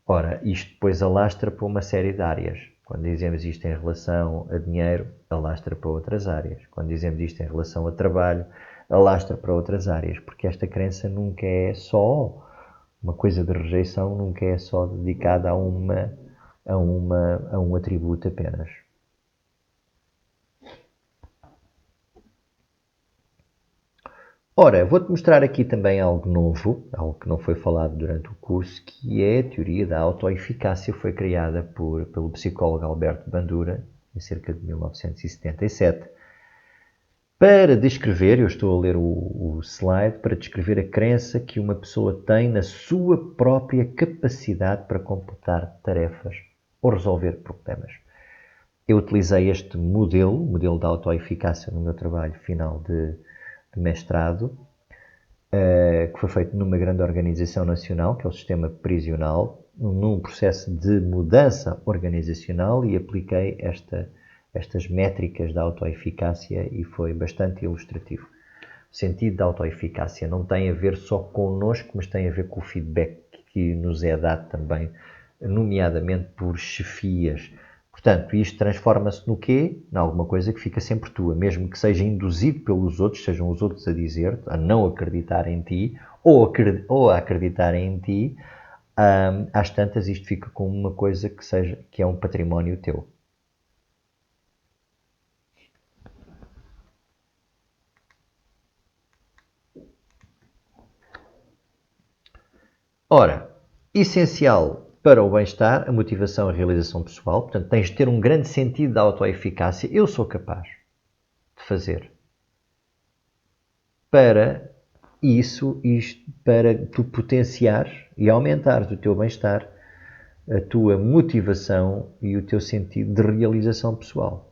ora, isto depois alastra para uma série de áreas. Quando dizemos isto em relação a dinheiro, alastra para outras áreas. Quando dizemos isto em relação a trabalho, alastra para outras áreas. Porque esta crença nunca é só uma coisa de rejeição, nunca é só dedicada a um atributo apenas. Ora, vou-te mostrar aqui também algo novo, algo que não foi falado durante o curso, que é a teoria da autoeficácia. Foi criada pelo psicólogo Alberto Bandura, em cerca de 1977, para descrever, eu estou a ler o slide, para descrever a crença que uma pessoa tem na sua própria capacidade para completar tarefas ou resolver problemas. Eu utilizei este modelo, o modelo da autoeficácia, no meu trabalho final de mestrado, que foi feito numa grande organização nacional, que é o Sistema Prisional, num processo de mudança organizacional, e apliquei estas métricas da autoeficácia e foi bastante ilustrativo. O sentido da autoeficácia não tem a ver só connosco, mas tem a ver com o feedback que nos é dado também, nomeadamente por chefias. Portanto, isto transforma-se no quê? Em alguma coisa que fica sempre tua, mesmo que seja induzido pelos outros, sejam os outros a dizer-te, a não acreditar em ti, ou a acreditarem em ti, às tantas isto fica como uma coisa que é um património teu. Ora, essencial para o bem-estar, a motivação e a realização pessoal. Portanto, tens de ter um grande sentido da autoeficácia. Eu sou capaz de fazer. Para isto para tu potenciares e aumentares o teu bem-estar, a tua motivação e o teu sentido de realização pessoal.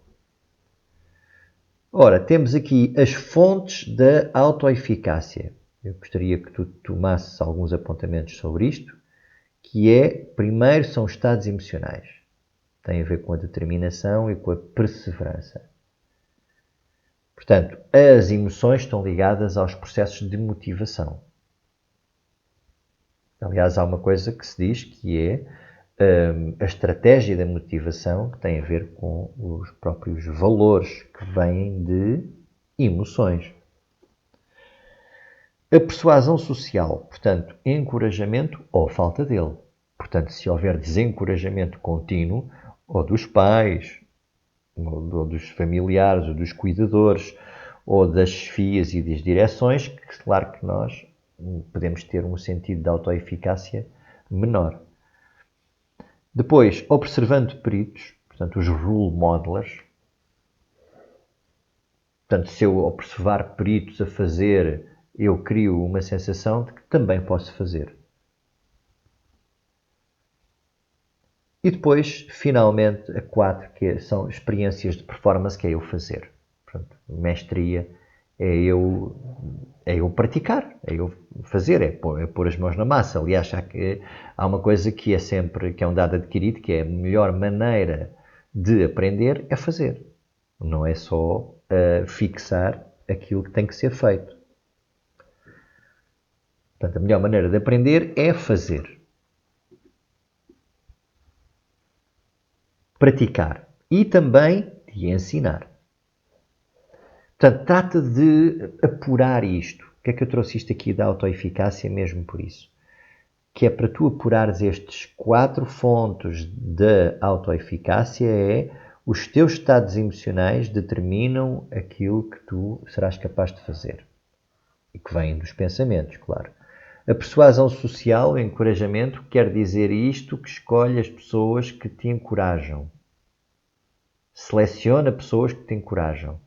Ora, temos aqui as fontes da autoeficácia. Eu gostaria que tu tomasses alguns apontamentos sobre isto, que é, primeiro, são estados emocionais. Tem a ver com a determinação e com a perseverança. Portanto, as emoções estão ligadas aos processos de motivação. Aliás, há uma coisa que se diz que é a estratégia da motivação, que tem a ver com os próprios valores que vêm de emoções. A persuasão social, portanto, encorajamento ou falta dele. Portanto, se houver desencorajamento contínuo, ou dos pais, ou dos familiares, ou dos cuidadores, ou das chefias e das direções, claro que nós podemos ter um sentido de autoeficácia menor. Depois, observando peritos, portanto, os role modelers. Portanto, se eu observar peritos a fazer, eu crio uma sensação de que também posso fazer. E depois, finalmente, a 4, que são experiências de performance, que é eu fazer. Portanto, mestria é eu praticar, é eu fazer, é pôr as mãos na massa. Aliás, há uma coisa que é sempre, que é um dado adquirido, que é a melhor maneira de aprender é fazer. Não é só fixar aquilo que tem que ser feito. Portanto, a melhor maneira de aprender é fazer. Praticar e também de ensinar. Portanto, trata de apurar isto. O que é que eu trouxe isto aqui da autoeficácia mesmo por isso? Que é para tu apurares estes 4 fontes da autoeficácia é os teus estados emocionais determinam aquilo que tu serás capaz de fazer. E que vem dos pensamentos, claro. A persuasão social, o encorajamento, quer dizer isto que escolhe as pessoas que te encorajam. Seleciona pessoas que te encorajam.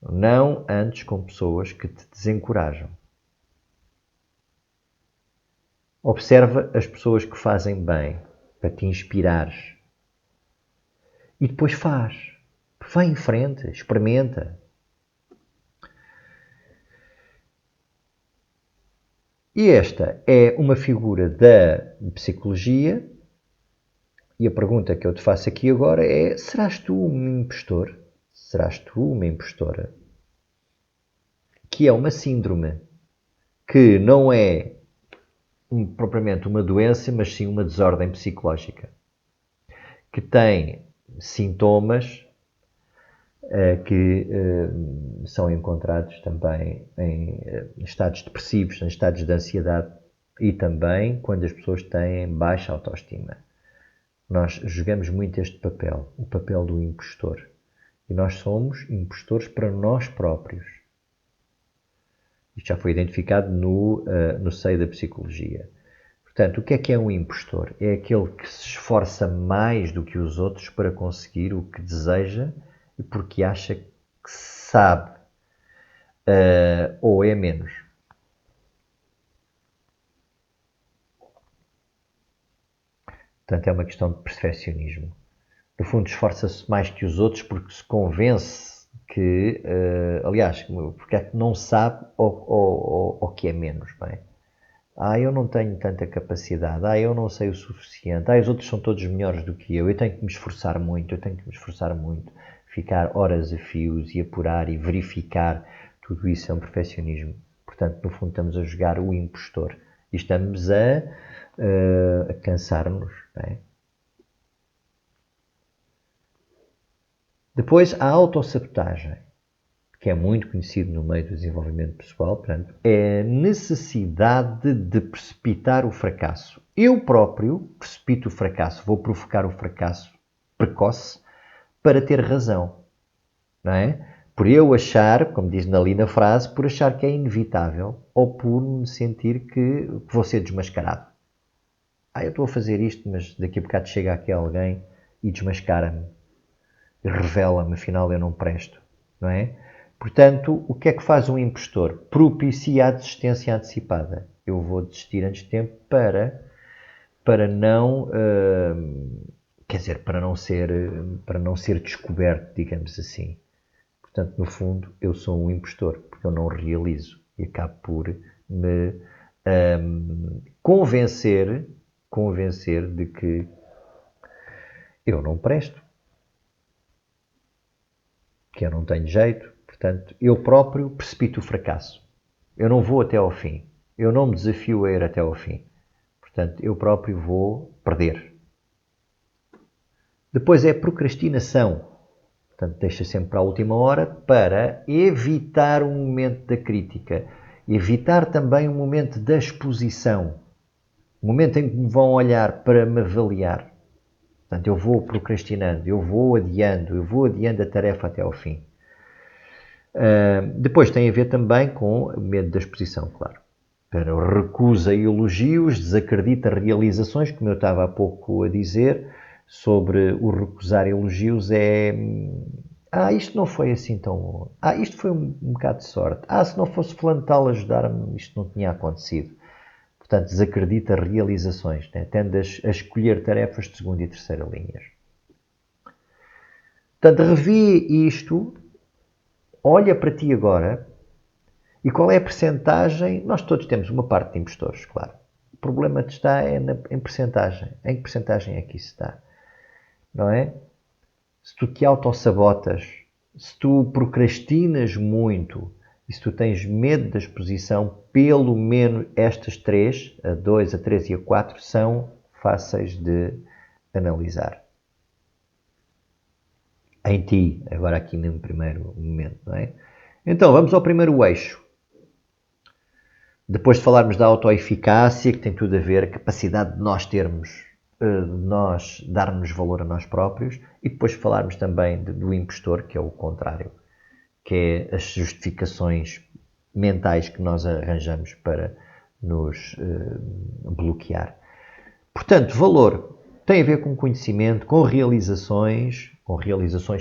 Não andes com pessoas que te desencorajam. Observa as pessoas que fazem bem, para te inspirares. E depois faz. Vai em frente, experimenta. E esta é uma figura da psicologia. E a pergunta que eu te faço aqui agora é: serás tu um impostor? Serás tu uma impostora? Que é uma síndrome que não é propriamente uma doença, mas sim uma desordem psicológica, que tem sintomas que são encontrados também em estados depressivos, em estados de ansiedade e também quando as pessoas têm baixa autoestima. Nós jogamos muito este papel, o papel do impostor. E nós somos impostores para nós próprios. Isto já foi identificado no seio da psicologia. Portanto, o que é um impostor? É aquele que se esforça mais do que os outros para conseguir o que deseja e porque acha que sabe ou é menos. Portanto, é uma questão de perfeccionismo. No fundo, esforça-se mais que os outros porque se convence que, aliás, porque é que não sabe ou que é menos, não é? Eu não tenho tanta capacidade. Eu não sei o suficiente. Os outros são todos melhores do que eu tenho que me esforçar muito, Ficar horas a fios e apurar e verificar. Tudo isso é um perfeccionismo. Portanto, no fundo, estamos a jogar o impostor. E estamos a cansar-nos, não é? Depois, a autossabotagem, que é muito conhecido no meio do desenvolvimento pessoal, portanto, é a necessidade de precipitar o fracasso. Eu próprio precipito o fracasso, vou provocar o fracasso precoce para ter razão, não é? Por eu achar, como diz ali na frase, por achar que é inevitável ou por me sentir que vou ser desmascarado. Eu estou a fazer isto, mas daqui a bocado chega aqui alguém e desmascara-me. E revela-me, afinal eu não presto, não é? Portanto, o que é que faz um impostor? Propicia a desistência antecipada. Eu vou desistir antes de tempo para não, para não ser descoberto, digamos assim. Portanto, no fundo, eu sou um impostor, porque eu não realizo e acabo por me convencer de que eu não presto, que eu não tenho jeito. Portanto, eu próprio precipito o fracasso. Eu não vou até ao fim. Eu não me desafio a ir até ao fim. Portanto, eu próprio vou perder. Depois é a procrastinação. Portanto, deixa sempre para a última hora para evitar o momento da crítica. Evitar também o momento da exposição. O momento em que me vão olhar para me avaliar. Portanto, eu vou procrastinando, eu vou adiando a tarefa até ao fim. Depois tem a ver também com o medo da exposição, claro. Recusa elogios, desacredita realizações, como eu estava há pouco a dizer, sobre o recusar elogios isto não foi assim tão bom. Isto foi um bocado de sorte. Se não fosse fulano tal ajudar-me, isto não tinha acontecido. Portanto, desacredita realizações, né? Tende a escolher tarefas de segunda e terceira linhas. Portanto, revê isto, olha para ti agora, e qual é a percentagem? Nós todos temos uma parte de impostores, claro. O problema está em percentagem. Em que percentagem é que isso está? Não é? Se tu te autossabotas, se tu procrastinas muito e se tu tens medo da exposição, pelo menos estas 3, a 2, a 3 e a 4, são fáceis de analisar. Em ti, agora aqui no primeiro momento, não é? Então, vamos ao primeiro eixo. Depois de falarmos da autoeficácia, que tem tudo a ver, a capacidade de nós termos, de nós darmos valor a nós próprios, e depois falarmos também do impostor, que é o contrário, que é as justificações mentais que nós arranjamos para nos bloquear. Portanto, valor tem a ver com conhecimento, com realizações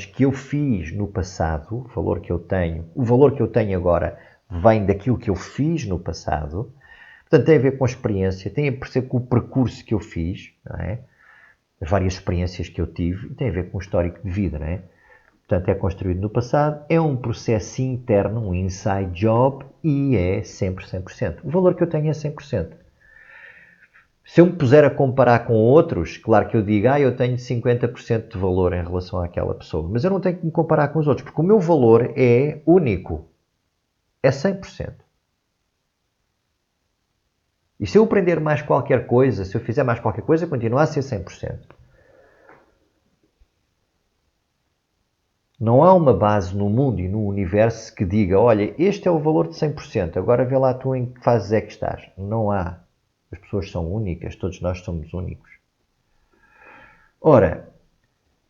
que eu fiz no passado, o valor que eu tenho agora vem daquilo que eu fiz no passado. Portanto, tem a ver com a experiência, tem a ver com o percurso que eu fiz, não é? As várias experiências que eu tive, tem a ver com o histórico de vida, não é? Portanto, é construído no passado, é um processo interno, um inside job, e é sempre 100%. O valor que eu tenho é 100%. Se eu me puser a comparar com outros, claro que eu digo, eu tenho 50% de valor em relação àquela pessoa, mas eu não tenho que me comparar com os outros, porque o meu valor é único. É 100%. E se eu aprender mais qualquer coisa, se eu fizer mais qualquer coisa, continua a ser 100%. Não há uma base no mundo e no universo que diga, olha, este é o valor de 100%, agora vê lá tu em que fases é que estás. Não há. As pessoas são únicas, todos nós somos únicos. Ora,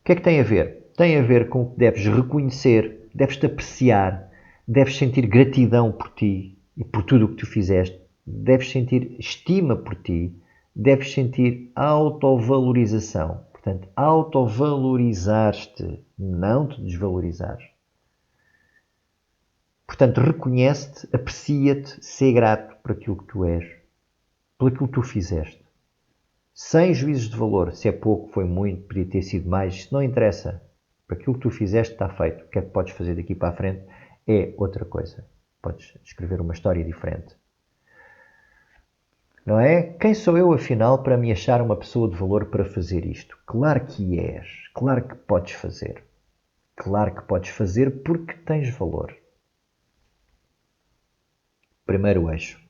o que é que tem a ver? Tem a ver com que deves reconhecer, deves-te apreciar, deves sentir gratidão por ti e por tudo o que tu fizeste, deves sentir estima por ti, deves sentir autovalorização. Portanto, autovalorizar-te, não te desvalorizares. Portanto, reconhece-te, aprecia-te, sê grato por aquilo que tu és, por aquilo que tu fizeste. Sem juízos de valor, se é pouco, foi muito, podia ter sido mais, isso não interessa. Para aquilo que tu fizeste está feito. O que é que podes fazer daqui para a frente é outra coisa. Podes escrever uma história diferente. Não é? Quem sou eu, afinal, para me achar uma pessoa de valor para fazer isto? Claro que és. Claro que podes fazer. Claro que podes fazer porque tens valor. Primeiro eixo.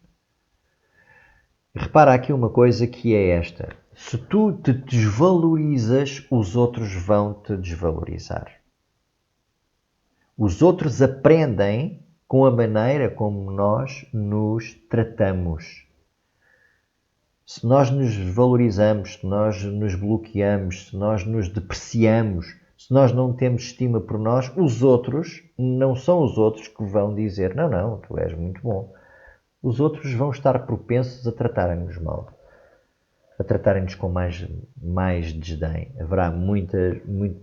Repara aqui uma coisa que é esta. Se tu te desvalorizas, os outros vão te desvalorizar. Os outros aprendem com a maneira como nós nos tratamos. Se nós nos valorizamos, se nós nos bloqueamos, se nós nos depreciamos, se nós não temos estima por nós, os outros, não são os outros que vão dizer não, tu és muito bom. Os outros vão estar propensos a tratarem-nos mal, a tratarem-nos com mais desdém. Haverá muito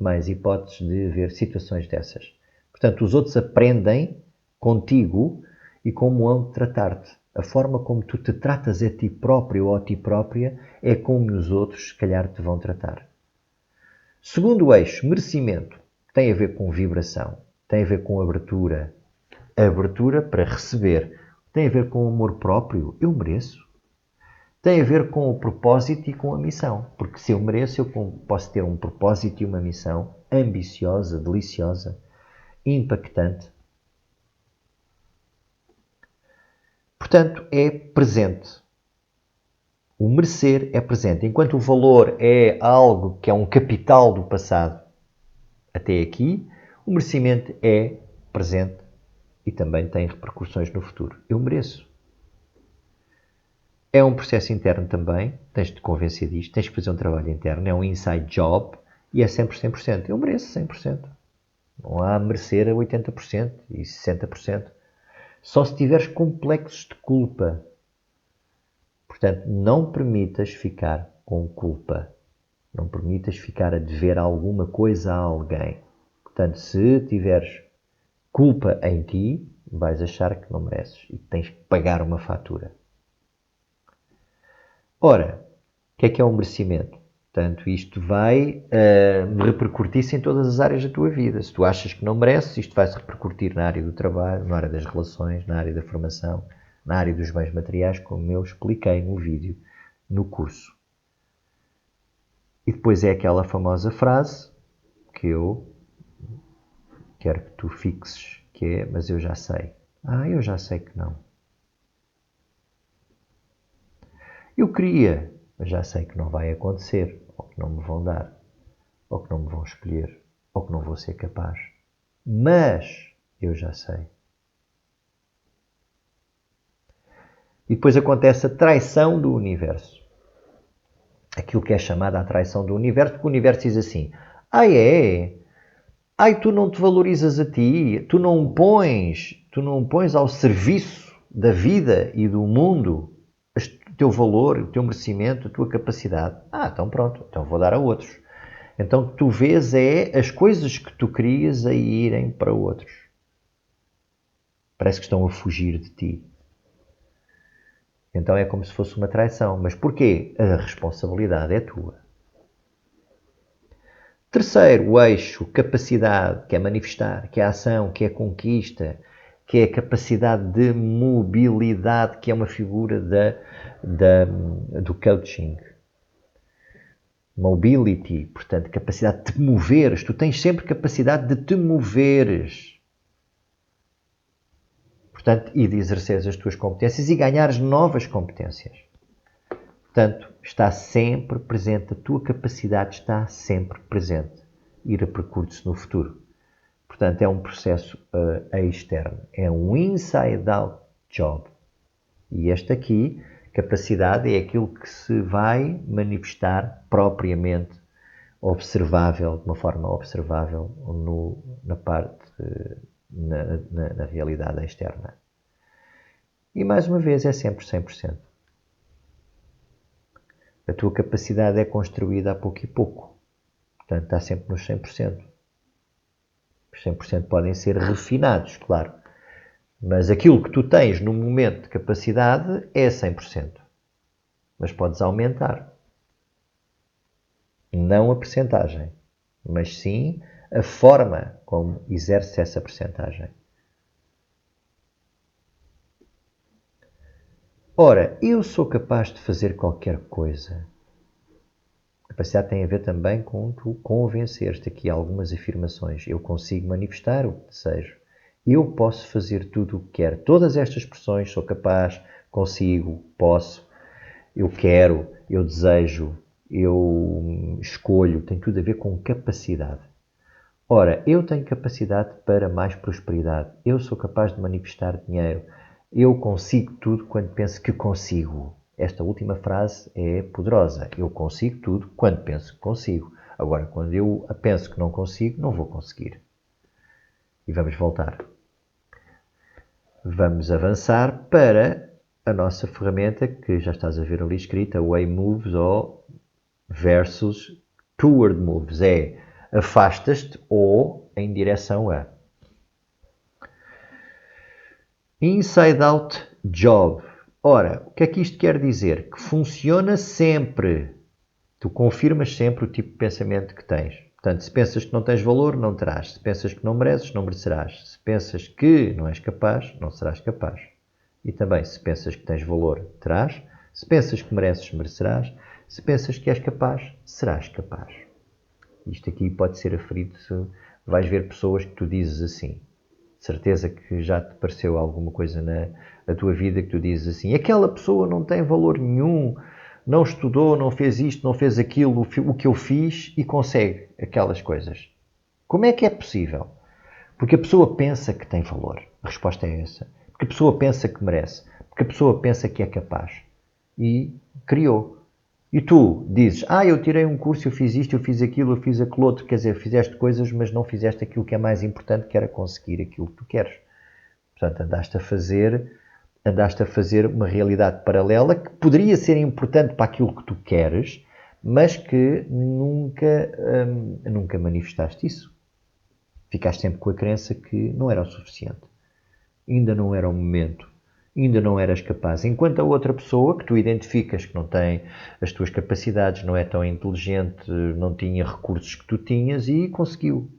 mais hipóteses de haver situações dessas. Portanto, os outros aprendem contigo e como hão de tratar-te. A forma como tu te tratas a ti próprio ou a ti própria é como os outros, se calhar, te vão tratar. Segundo eixo, merecimento, tem a ver com vibração. Tem a ver com abertura. Abertura para receber. Tem a ver com o amor próprio. Eu mereço. Tem a ver com o propósito e com a missão. Porque se eu mereço, eu posso ter um propósito e uma missão ambiciosa, deliciosa, impactante. Portanto, é presente. O merecer é presente. Enquanto o valor é algo que é um capital do passado até aqui, o merecimento é presente e também tem repercussões no futuro. Eu mereço. É um processo interno também, tens de te convencer disto, tens de fazer um trabalho interno, é um inside job e é sempre 100%. Eu mereço 100%. Não há a merecer a 80% e 60%. Só se tiveres complexos de culpa. Portanto, não permitas ficar com culpa. Não permitas ficar a dever alguma coisa a alguém. Portanto, se tiveres culpa em ti, vais achar que não mereces e tens que pagar uma fatura. Ora, o que é um merecimento? Portanto, isto vai repercutir-se em todas as áreas da tua vida. Se tu achas que não mereces, isto vai se repercutir na área do trabalho, na área das relações, na área da formação, na área dos bens materiais, como eu expliquei no vídeo, no curso. E depois é aquela famosa frase que eu quero que tu fixes, que é, mas eu já sei. Eu já sei que não. Eu queria, mas já sei que não vai acontecer, ou que não me vão dar, ou que não me vão escolher, ou que não vou ser capaz. Mas eu já sei. E depois acontece a traição do universo. Aquilo que é chamada a traição do universo, porque o universo diz assim, tu não te valorizas a ti, tu não pões ao serviço da vida e do mundo o teu valor, o teu merecimento, a tua capacidade. Então pronto, então vou dar a outros. Então tu vês as coisas que tu querias a irem para outros. Parece que estão a fugir de ti. Então é como se fosse uma traição. Mas porquê? A responsabilidade é tua. Terceiro, o eixo, capacidade, que é manifestar, que é ação, que é conquista, que é a capacidade de mobilidade, que é uma figura do coaching. Mobility, portanto, capacidade de te moveres. Tu tens sempre capacidade de te moveres. Portanto, e de exerceres as tuas competências e ganhares novas competências. Portanto, está sempre presente. A tua capacidade está sempre presente. E repercute-se no futuro. Portanto, é um processo externo. É um inside-out job. E este aqui, capacidade, é aquilo que se vai manifestar propriamente observável, de uma forma observável na realidade externa. E mais uma vez é sempre 100%. A tua capacidade é construída a pouco e pouco. Portanto, está sempre nos 100%. Os 100% podem ser refinados, claro. Mas aquilo que tu tens no momento de capacidade é 100%. Mas podes aumentar. Não a percentagem, mas sim a forma como exerces essa percentagem. Ora, eu sou capaz de fazer qualquer coisa. A capacidade tem a ver também com tu convencer-te aqui algumas afirmações. Eu consigo manifestar o que desejo. Eu posso fazer tudo o que quero. Todas estas expressões, sou capaz, consigo, posso, eu quero, eu desejo, eu escolho, tem tudo a ver com capacidade. Ora, eu tenho capacidade para mais prosperidade. Eu sou capaz de manifestar dinheiro. Eu consigo tudo quando penso que consigo. Esta última frase é poderosa. Eu consigo tudo quando penso que consigo. Agora, quando eu penso que não consigo, não vou conseguir. E vamos voltar. Vamos avançar para a nossa ferramenta que já estás a ver ali escrita, Way Moves ou versus Toward Moves. É afastas-te ou em direção a. Inside Out Job. Ora, o que é que isto quer dizer? Que funciona sempre. Tu confirmas sempre o tipo de pensamento que tens. Portanto, se pensas que não tens valor, não terás. Se pensas que não mereces, não merecerás. Se pensas que não és capaz, não serás capaz. E também, se pensas que tens valor, terás. Se pensas que mereces, merecerás. Se pensas que és capaz, serás capaz. Isto aqui pode ser aferido se vais ver pessoas que tu dizes assim. De certeza que já te pareceu alguma coisa na tua vida que tu dizes assim: aquela pessoa não tem valor nenhum, não estudou, não fez isto, não fez aquilo, o que eu fiz e consegue aquelas coisas. Como é que é possível? Porque a pessoa pensa que tem valor. A resposta é essa. Porque a pessoa pensa que merece. Porque a pessoa pensa que é capaz. E criou. E tu dizes, eu tirei um curso, eu fiz isto, eu fiz aquilo, eu fiz aquilo outro. Quer dizer, fizeste coisas, mas não fizeste aquilo que é mais importante, que era conseguir aquilo que tu queres. Portanto, andaste a fazer uma realidade paralela que poderia ser importante para aquilo que tu queres, mas que nunca manifestaste isso. Ficaste sempre com a crença que não era o suficiente. Ainda não era o momento. Ainda não eras capaz. Enquanto a outra pessoa que tu identificas que não tem as tuas capacidades, não é tão inteligente, não tinha recursos que tu tinhas e conseguiu.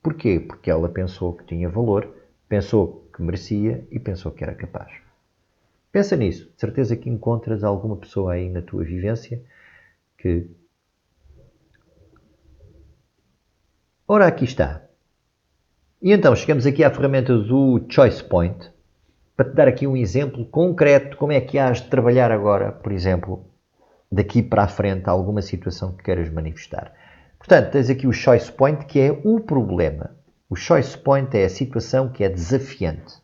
Porquê? Porque ela pensou que tinha valor, pensou que merecia e pensou que era capaz. Pensa nisso. De certeza que encontras alguma pessoa aí na tua vivência que... Ora, aqui está. E então, chegamos aqui à ferramenta do Choice Point, para te dar aqui um exemplo concreto de como é que has de trabalhar agora, por exemplo, daqui para a frente, alguma situação que queiras manifestar. Portanto, tens aqui o Choice Point, que é o problema. O Choice Point é a situação que é desafiante.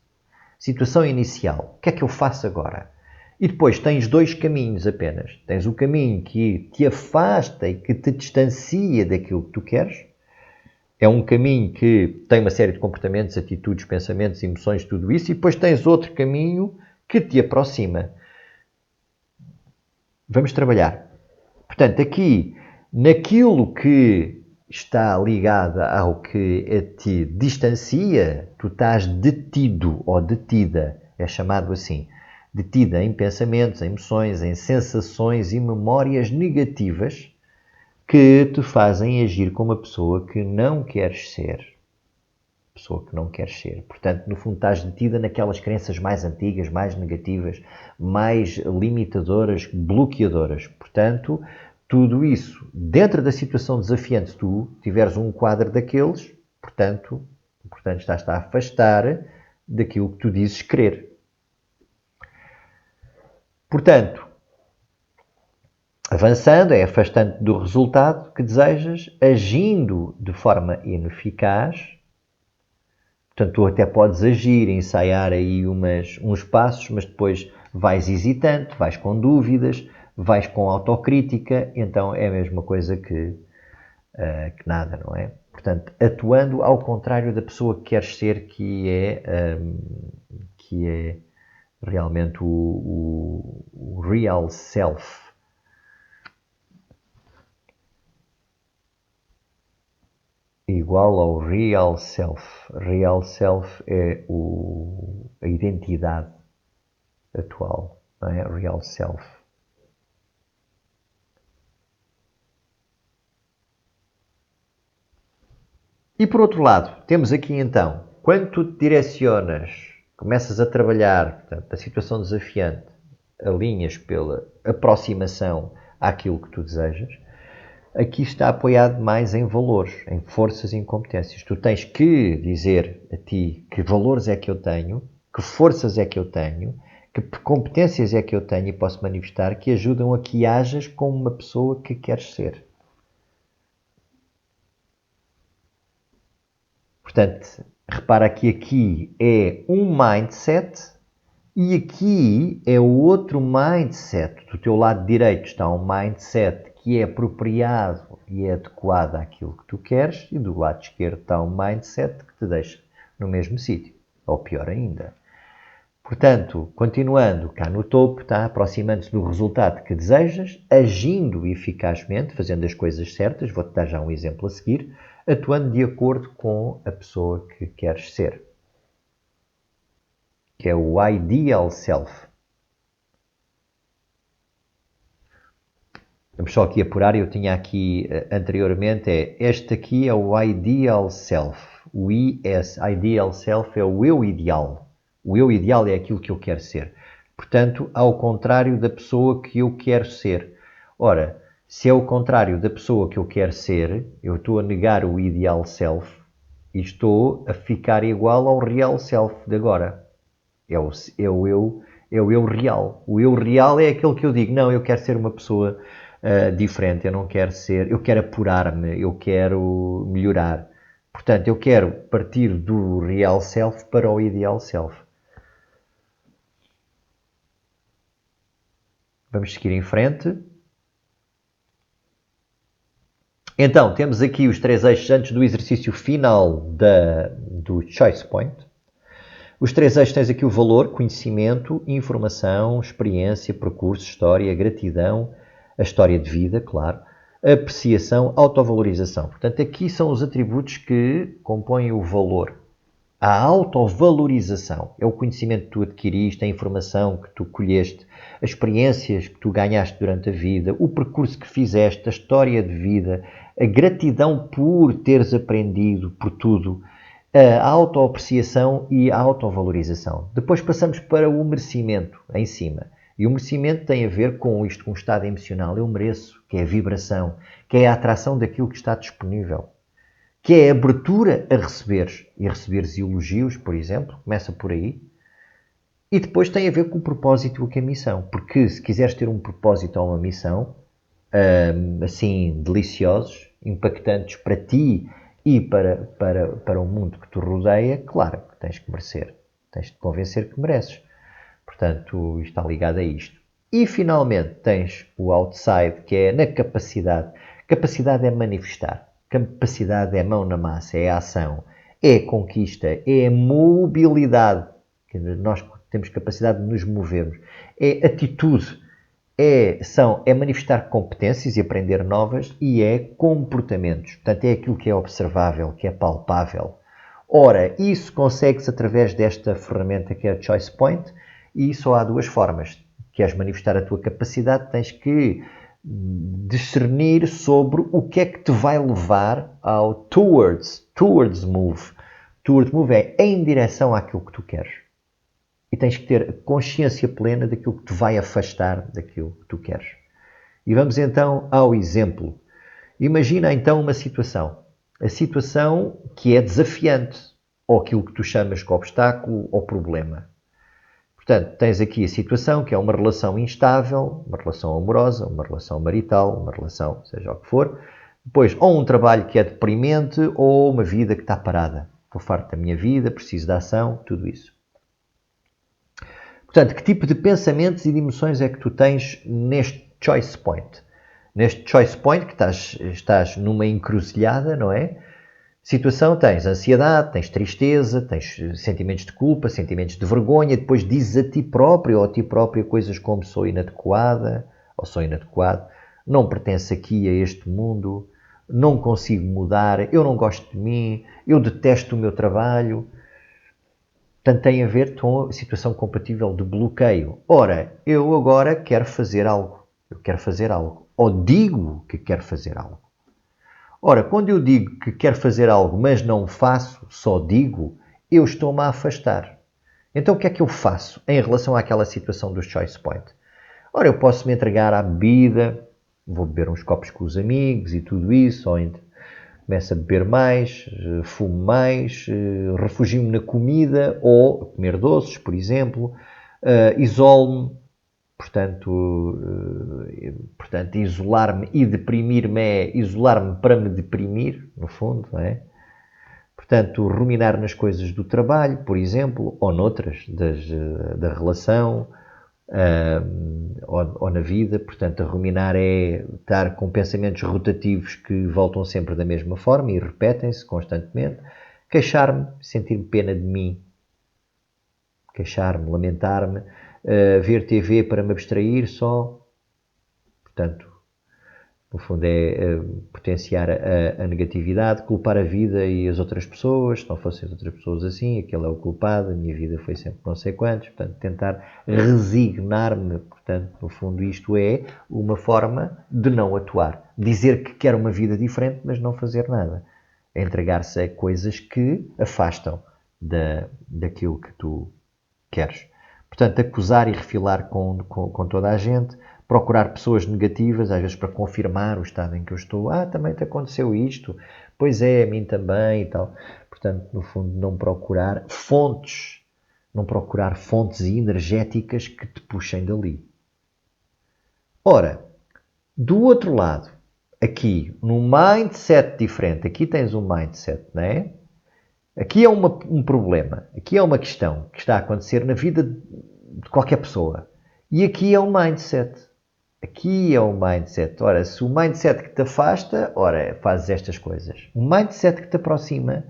Situação inicial. O que é que eu faço agora? E depois tens dois caminhos apenas. Tens o caminho que te afasta e que te distancia daquilo que tu queres. É um caminho que tem uma série de comportamentos, atitudes, pensamentos, emoções, tudo isso. E depois tens outro caminho que te aproxima. Vamos trabalhar. Portanto, aqui, naquilo que está ligado ao que te distancia, tu estás detido ou detida, é chamado assim, detida em pensamentos, em emoções, em sensações e memórias negativas que te fazem agir como uma pessoa que não queres ser. Pessoa que não queres ser. Portanto, no fundo, estás detida naquelas crenças mais antigas, mais negativas, mais limitadoras, bloqueadoras. Portanto, tudo isso, dentro da situação desafiante, se tu tiveres um quadro daqueles, portanto estás-te a afastar daquilo que tu dizes querer. Portanto, avançando, é afastando do resultado que desejas, agindo de forma ineficaz. Portanto, tu até podes agir, ensaiar aí uns passos, mas depois vais hesitante, vais com dúvidas, vais com autocrítica, então é a mesma coisa que nada, não é? Portanto, atuando ao contrário da pessoa que queres ser, que é realmente o real self. Igual ao real self. Real self é a identidade atual, não é? Real self. E por outro lado, temos aqui então, quando tu te direcionas, começas a trabalhar, portanto, a situação desafiante, alinhas pela aproximação àquilo que tu desejas, aqui está apoiado mais em valores, em forças e em competências. Tu tens que dizer a ti que valores é que eu tenho, que forças é que eu tenho, que competências é que eu tenho e posso manifestar que ajudam a que hajas como uma pessoa que queres ser. Portanto, repara que aqui é um mindset e aqui é o outro mindset. Do teu lado direito está um mindset que é apropriado e é adequado àquilo que tu queres e do lado esquerdo está um mindset que te deixa no mesmo sítio, ou pior ainda. Portanto, continuando cá no topo, está aproximando-se do resultado que desejas, agindo eficazmente, fazendo as coisas certas, vou-te dar já um exemplo a seguir, atuando de acordo com a pessoa que queres ser, que é o ideal self. Vamos só aqui apurar, eu tinha aqui anteriormente, este aqui é o Ideal Self. O IS, Ideal Self, é o eu ideal. O eu ideal é aquilo que eu quero ser. Portanto, ao contrário da pessoa que eu quero ser. Ora, se é o contrário da pessoa que eu quero ser, eu estou a negar o Ideal Self e estou a ficar igual ao Real Self de agora. É o eu real. O eu real é aquele que eu digo, não, eu quero ser uma pessoa diferente, eu não quero ser, eu quero apurar-me, eu quero melhorar. Portanto, eu quero partir do real self para o ideal self. Vamos seguir em frente. Então, temos aqui os 3 eixos antes do exercício final do Choice Point. Os 3 eixos tens aqui o valor, conhecimento, informação, experiência, percurso, história, gratidão, a história de vida, claro, apreciação, autovalorização. Portanto, aqui são os atributos que compõem o valor. A autovalorização é o conhecimento que tu adquiriste, a informação que tu colheste, as experiências que tu ganhaste durante a vida, o percurso que fizeste, a história de vida, a gratidão por teres aprendido, por tudo, a autoapreciação e a autovalorização. Depois passamos para o merecimento, em cima. E o merecimento tem a ver com isto, com o estado emocional. Eu mereço, que é a vibração, que é a atração daquilo que está disponível, que é a abertura a receberes. E receberes elogios, por exemplo, começa por aí. E depois tem a ver com o propósito e com a missão. Porque se quiseres ter um propósito ou uma missão, assim, deliciosos, impactantes para ti e para o mundo que te rodeia, claro que tens que merecer. Tens de convencer que mereces. Portanto, está ligado a isto. E, finalmente, tens o outside, que é na capacidade. Capacidade é manifestar. Capacidade é mão na massa, é a ação, é a conquista, é a mobilidade. Nós temos capacidade de nos movermos. É atitude. É manifestar competências e aprender novas e é comportamentos. Portanto, é aquilo que é observável, que é palpável. Ora, isso consegue-se através desta ferramenta que é a Choice Point e só há duas formas. Queres manifestar a tua capacidade, tens que discernir sobre o que é que te vai levar ao towards move. Towards move é em direção àquilo que tu queres. E tens que ter consciência plena daquilo que te vai afastar daquilo que tu queres. E vamos então ao exemplo. Imagina então uma situação. A situação que é desafiante, ou aquilo que tu chamas de obstáculo ou problema. Portanto, tens aqui a situação que é uma relação instável, uma relação amorosa, uma relação marital, uma relação, seja o que for. Depois, ou um trabalho que é deprimente, ou uma vida que está parada. Estou farto da minha vida, preciso de ação, tudo isso. Portanto, que tipo de pensamentos e de emoções é que tu tens neste choice point? Neste choice point, que estás numa encruzilhada, não é? Situação, tens ansiedade, tens tristeza, tens sentimentos de culpa, sentimentos de vergonha, depois dizes a ti próprio ou a ti própria coisas como sou inadequada ou sou inadequado, não pertenço aqui a este mundo, não consigo mudar, eu não gosto de mim, eu detesto o meu trabalho. Portanto, tem a ver com a situação compatível de bloqueio. Ora, eu agora quero fazer algo. Eu quero fazer algo. Ou digo que quero fazer algo. Ora, quando eu digo que quero fazer algo, mas não faço, só digo, eu estou-me a afastar. Então, o que é que eu faço em relação àquela situação do choice point? Ora, eu posso me entregar à bebida, vou beber uns copos com os amigos e tudo isso, ou começo a beber mais, fumo mais, refugio-me na comida ou comer doces, por exemplo, isolo-me, portanto, isolar-me e deprimir-me é isolar-me para me deprimir, no fundo, não é? Portanto, ruminar nas coisas do trabalho, por exemplo, ou noutras da relação, ou na vida. Portanto, a ruminar é estar com pensamentos rotativos que voltam sempre da mesma forma e repetem-se constantemente. Queixar-me, sentir pena de mim, queixar-me, lamentar-me, ver TV para me abstrair só. Portanto, No fundo é potenciar a negatividade, culpar a vida e as outras pessoas. Se não fossem as outras pessoas assim, aquele é o culpado, a minha vida foi sempre não sei quantos. Portanto, tentar resignar-me. Portanto, no fundo, isto é uma forma de não atuar. Dizer que quer uma vida diferente, mas não fazer nada. É entregar-se a coisas que afastam daquilo que tu queres. Portanto, acusar e refilar com toda a gente, procurar pessoas negativas, às vezes para confirmar o estado em que eu estou. Também te aconteceu isto. Pois é, a mim também e tal. Portanto, no fundo, não procurar fontes energéticas que te puxem dali. Ora, do outro lado, aqui, num mindset diferente, aqui tens um mindset, não é? Aqui é um problema, aqui é uma questão que está a acontecer na vida de qualquer pessoa. E aqui é um mindset. Aqui é um mindset. Ora, se o mindset que te afasta, ora, fazes estas coisas. O mindset que te aproxima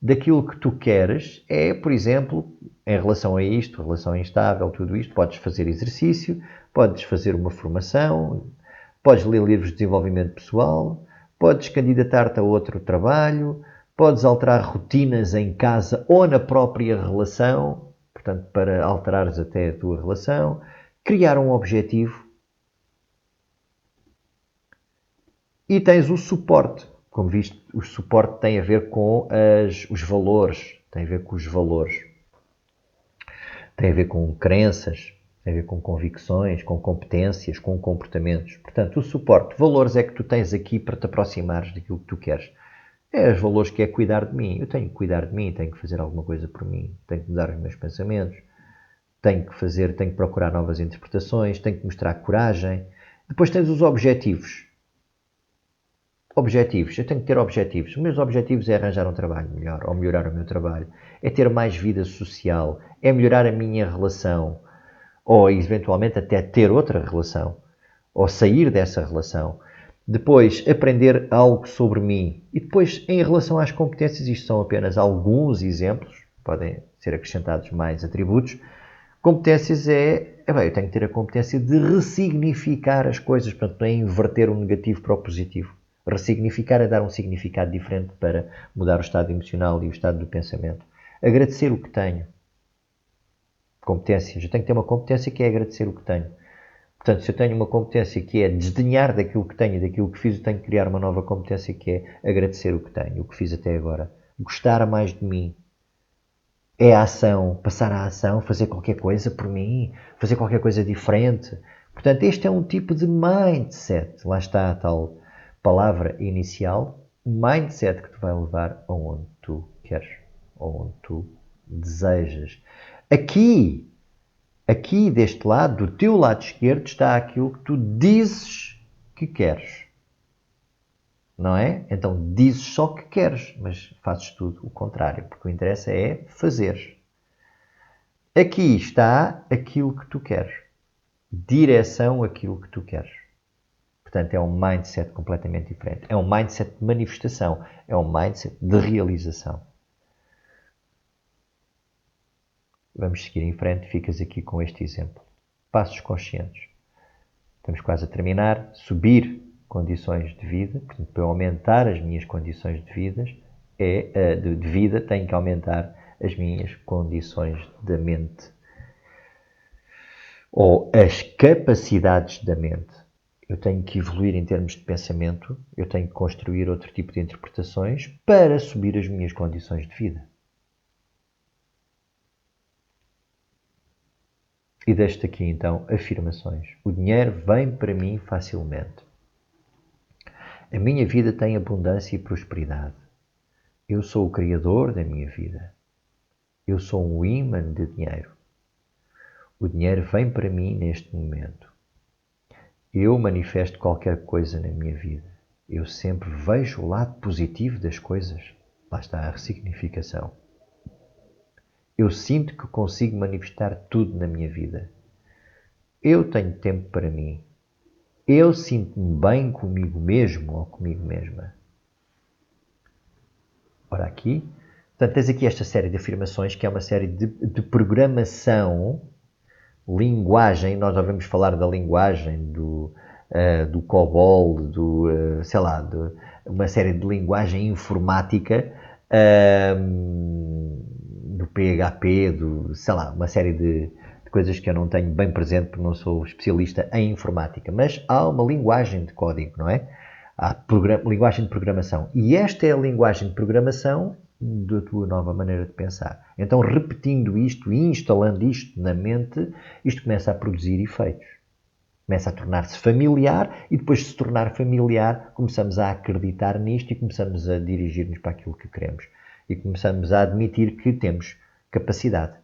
daquilo que tu queres é, por exemplo, em relação a isto, relação instável, tudo isto, podes fazer exercício, podes fazer uma formação, podes ler livros de desenvolvimento pessoal, podes candidatar-te a outro trabalho, podes alterar rotinas em casa ou na própria relação, portanto, para alterares até a tua relação, criar um objetivo e tens o suporte. Como viste, o suporte tem a ver com os valores, tem a ver com os valores, tem a ver com crenças, tem a ver com convicções, com competências, com comportamentos. Portanto, o suporte, valores é que tu tens aqui para te aproximares daquilo que tu queres. É os valores que é cuidar de mim. Eu tenho que cuidar de mim, tenho que fazer alguma coisa por mim, tenho que mudar os meus pensamentos, tenho que procurar novas interpretações, tenho que mostrar coragem. Depois tens os objetivos. Objetivos. Eu tenho que ter objetivos. Os meus objetivos é arranjar um trabalho melhor, ou melhorar o meu trabalho. É ter mais vida social. É melhorar a minha relação. Ou, eventualmente, até ter outra relação. Ou sair dessa relação. Depois, aprender algo sobre mim. E depois, em relação às competências, isto são apenas alguns exemplos. Podem ser acrescentados mais atributos. Competências eu tenho que ter a competência de ressignificar as coisas. Portanto, não é inverter o negativo para o positivo. Ressignificar é dar um significado diferente para mudar o estado emocional e o estado do pensamento. Agradecer o que tenho. Competências. Eu tenho que ter uma competência que é agradecer o que tenho. Portanto, se eu tenho uma competência que é desdenhar daquilo que tenho e daquilo que fiz, eu tenho que criar uma nova competência que é agradecer o que tenho, o que fiz até agora. Gostar mais de mim. É a ação, passar à ação, fazer qualquer coisa por mim, fazer qualquer coisa diferente. Portanto, este é um tipo de mindset. Lá está a tal palavra inicial, mindset que te vai levar aonde tu queres, aonde tu desejas. Aqui deste lado, do teu lado esquerdo, está aquilo que tu dizes que queres. Não é? Então dizes só que queres, mas fazes tudo o contrário, porque o que interessa é fazer. Aqui está aquilo que tu queres. Direção àquilo que tu queres. Portanto, é um mindset completamente diferente. É um mindset de manifestação. É um mindset de realização. Vamos seguir em frente. Ficas aqui com este exemplo. Passos conscientes. Estamos quase a terminar. Subir condições de vida. Portanto, para eu aumentar as minhas condições de vida, tenho que aumentar as minhas condições da mente. Ou as capacidades da mente. Eu tenho que evoluir em termos de pensamento, eu tenho que construir outro tipo de interpretações para subir as minhas condições de vida. E deixo-te aqui então afirmações. O dinheiro vem para mim facilmente. A minha vida tem abundância e prosperidade. Eu sou o criador da minha vida. Eu sou um imã de dinheiro. O dinheiro vem para mim neste momento. Eu manifesto qualquer coisa na minha vida. Eu sempre vejo o lado positivo das coisas. Lá está a ressignificação. Eu sinto que consigo manifestar tudo na minha vida. Eu tenho tempo para mim. Eu sinto-me bem comigo mesmo ou comigo mesma. Ora aqui. Portanto, tens aqui esta série de afirmações que é uma série de programação, linguagem. Nós já vamos falar da linguagem do COBOL, sei lá, uma série de linguagem informática, do PHP, sei lá, uma série de coisas que eu não tenho bem presente porque não sou especialista em informática. Mas há uma linguagem de código, não é? Há linguagem de programação. E esta é a linguagem de programação da tua nova maneira de pensar. Então, repetindo isto e instalando isto na mente, isto começa a produzir efeitos. Começa a tornar-se familiar e depois de se tornar familiar, começamos a acreditar nisto e começamos a dirigir-nos para aquilo que queremos. E começamos a admitir que temos capacidade,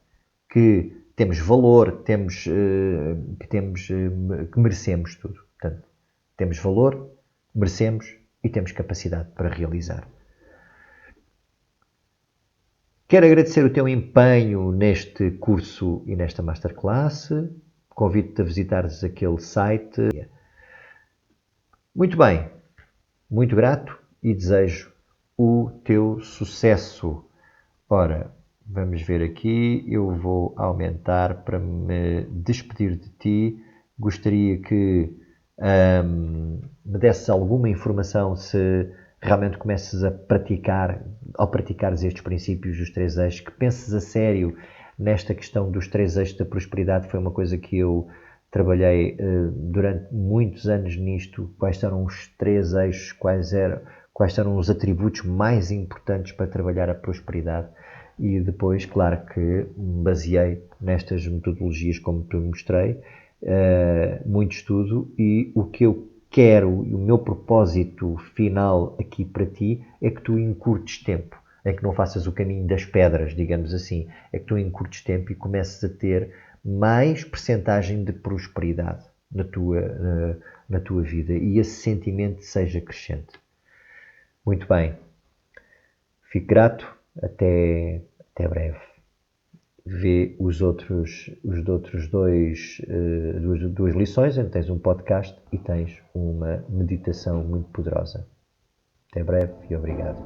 que temos valor, que merecemos tudo. Portanto, temos valor, merecemos e temos capacidade para realizar. Quero agradecer o teu empenho neste curso e nesta masterclass. Convido-te a visitares aquele site. Muito bem, muito grato e desejo o teu sucesso. Ora, vamos ver aqui, eu vou aumentar para me despedir de ti. Gostaria que me desses alguma informação se realmente começas a praticar, ao praticares estes princípios dos 3 eixos, que penses a sério nesta questão dos 3 eixos da prosperidade. Foi uma coisa que eu trabalhei durante muitos anos nisto. Quais eram os 3 eixos, quais eram os atributos mais importantes para trabalhar a prosperidade. E depois, claro que me baseei nestas metodologias como te mostrei, muito estudo, e o que eu quero e o meu propósito final aqui para ti é que tu encurtes tempo, é que não faças o caminho das pedras, digamos assim, é que tu encurtes tempo e comeces a ter mais percentagem de prosperidade na tua vida e esse sentimento seja crescente. Muito bem, fico grato, até breve. Vê os outros duas lições, onde tens um podcast e tens uma meditação muito poderosa. Até breve e obrigado.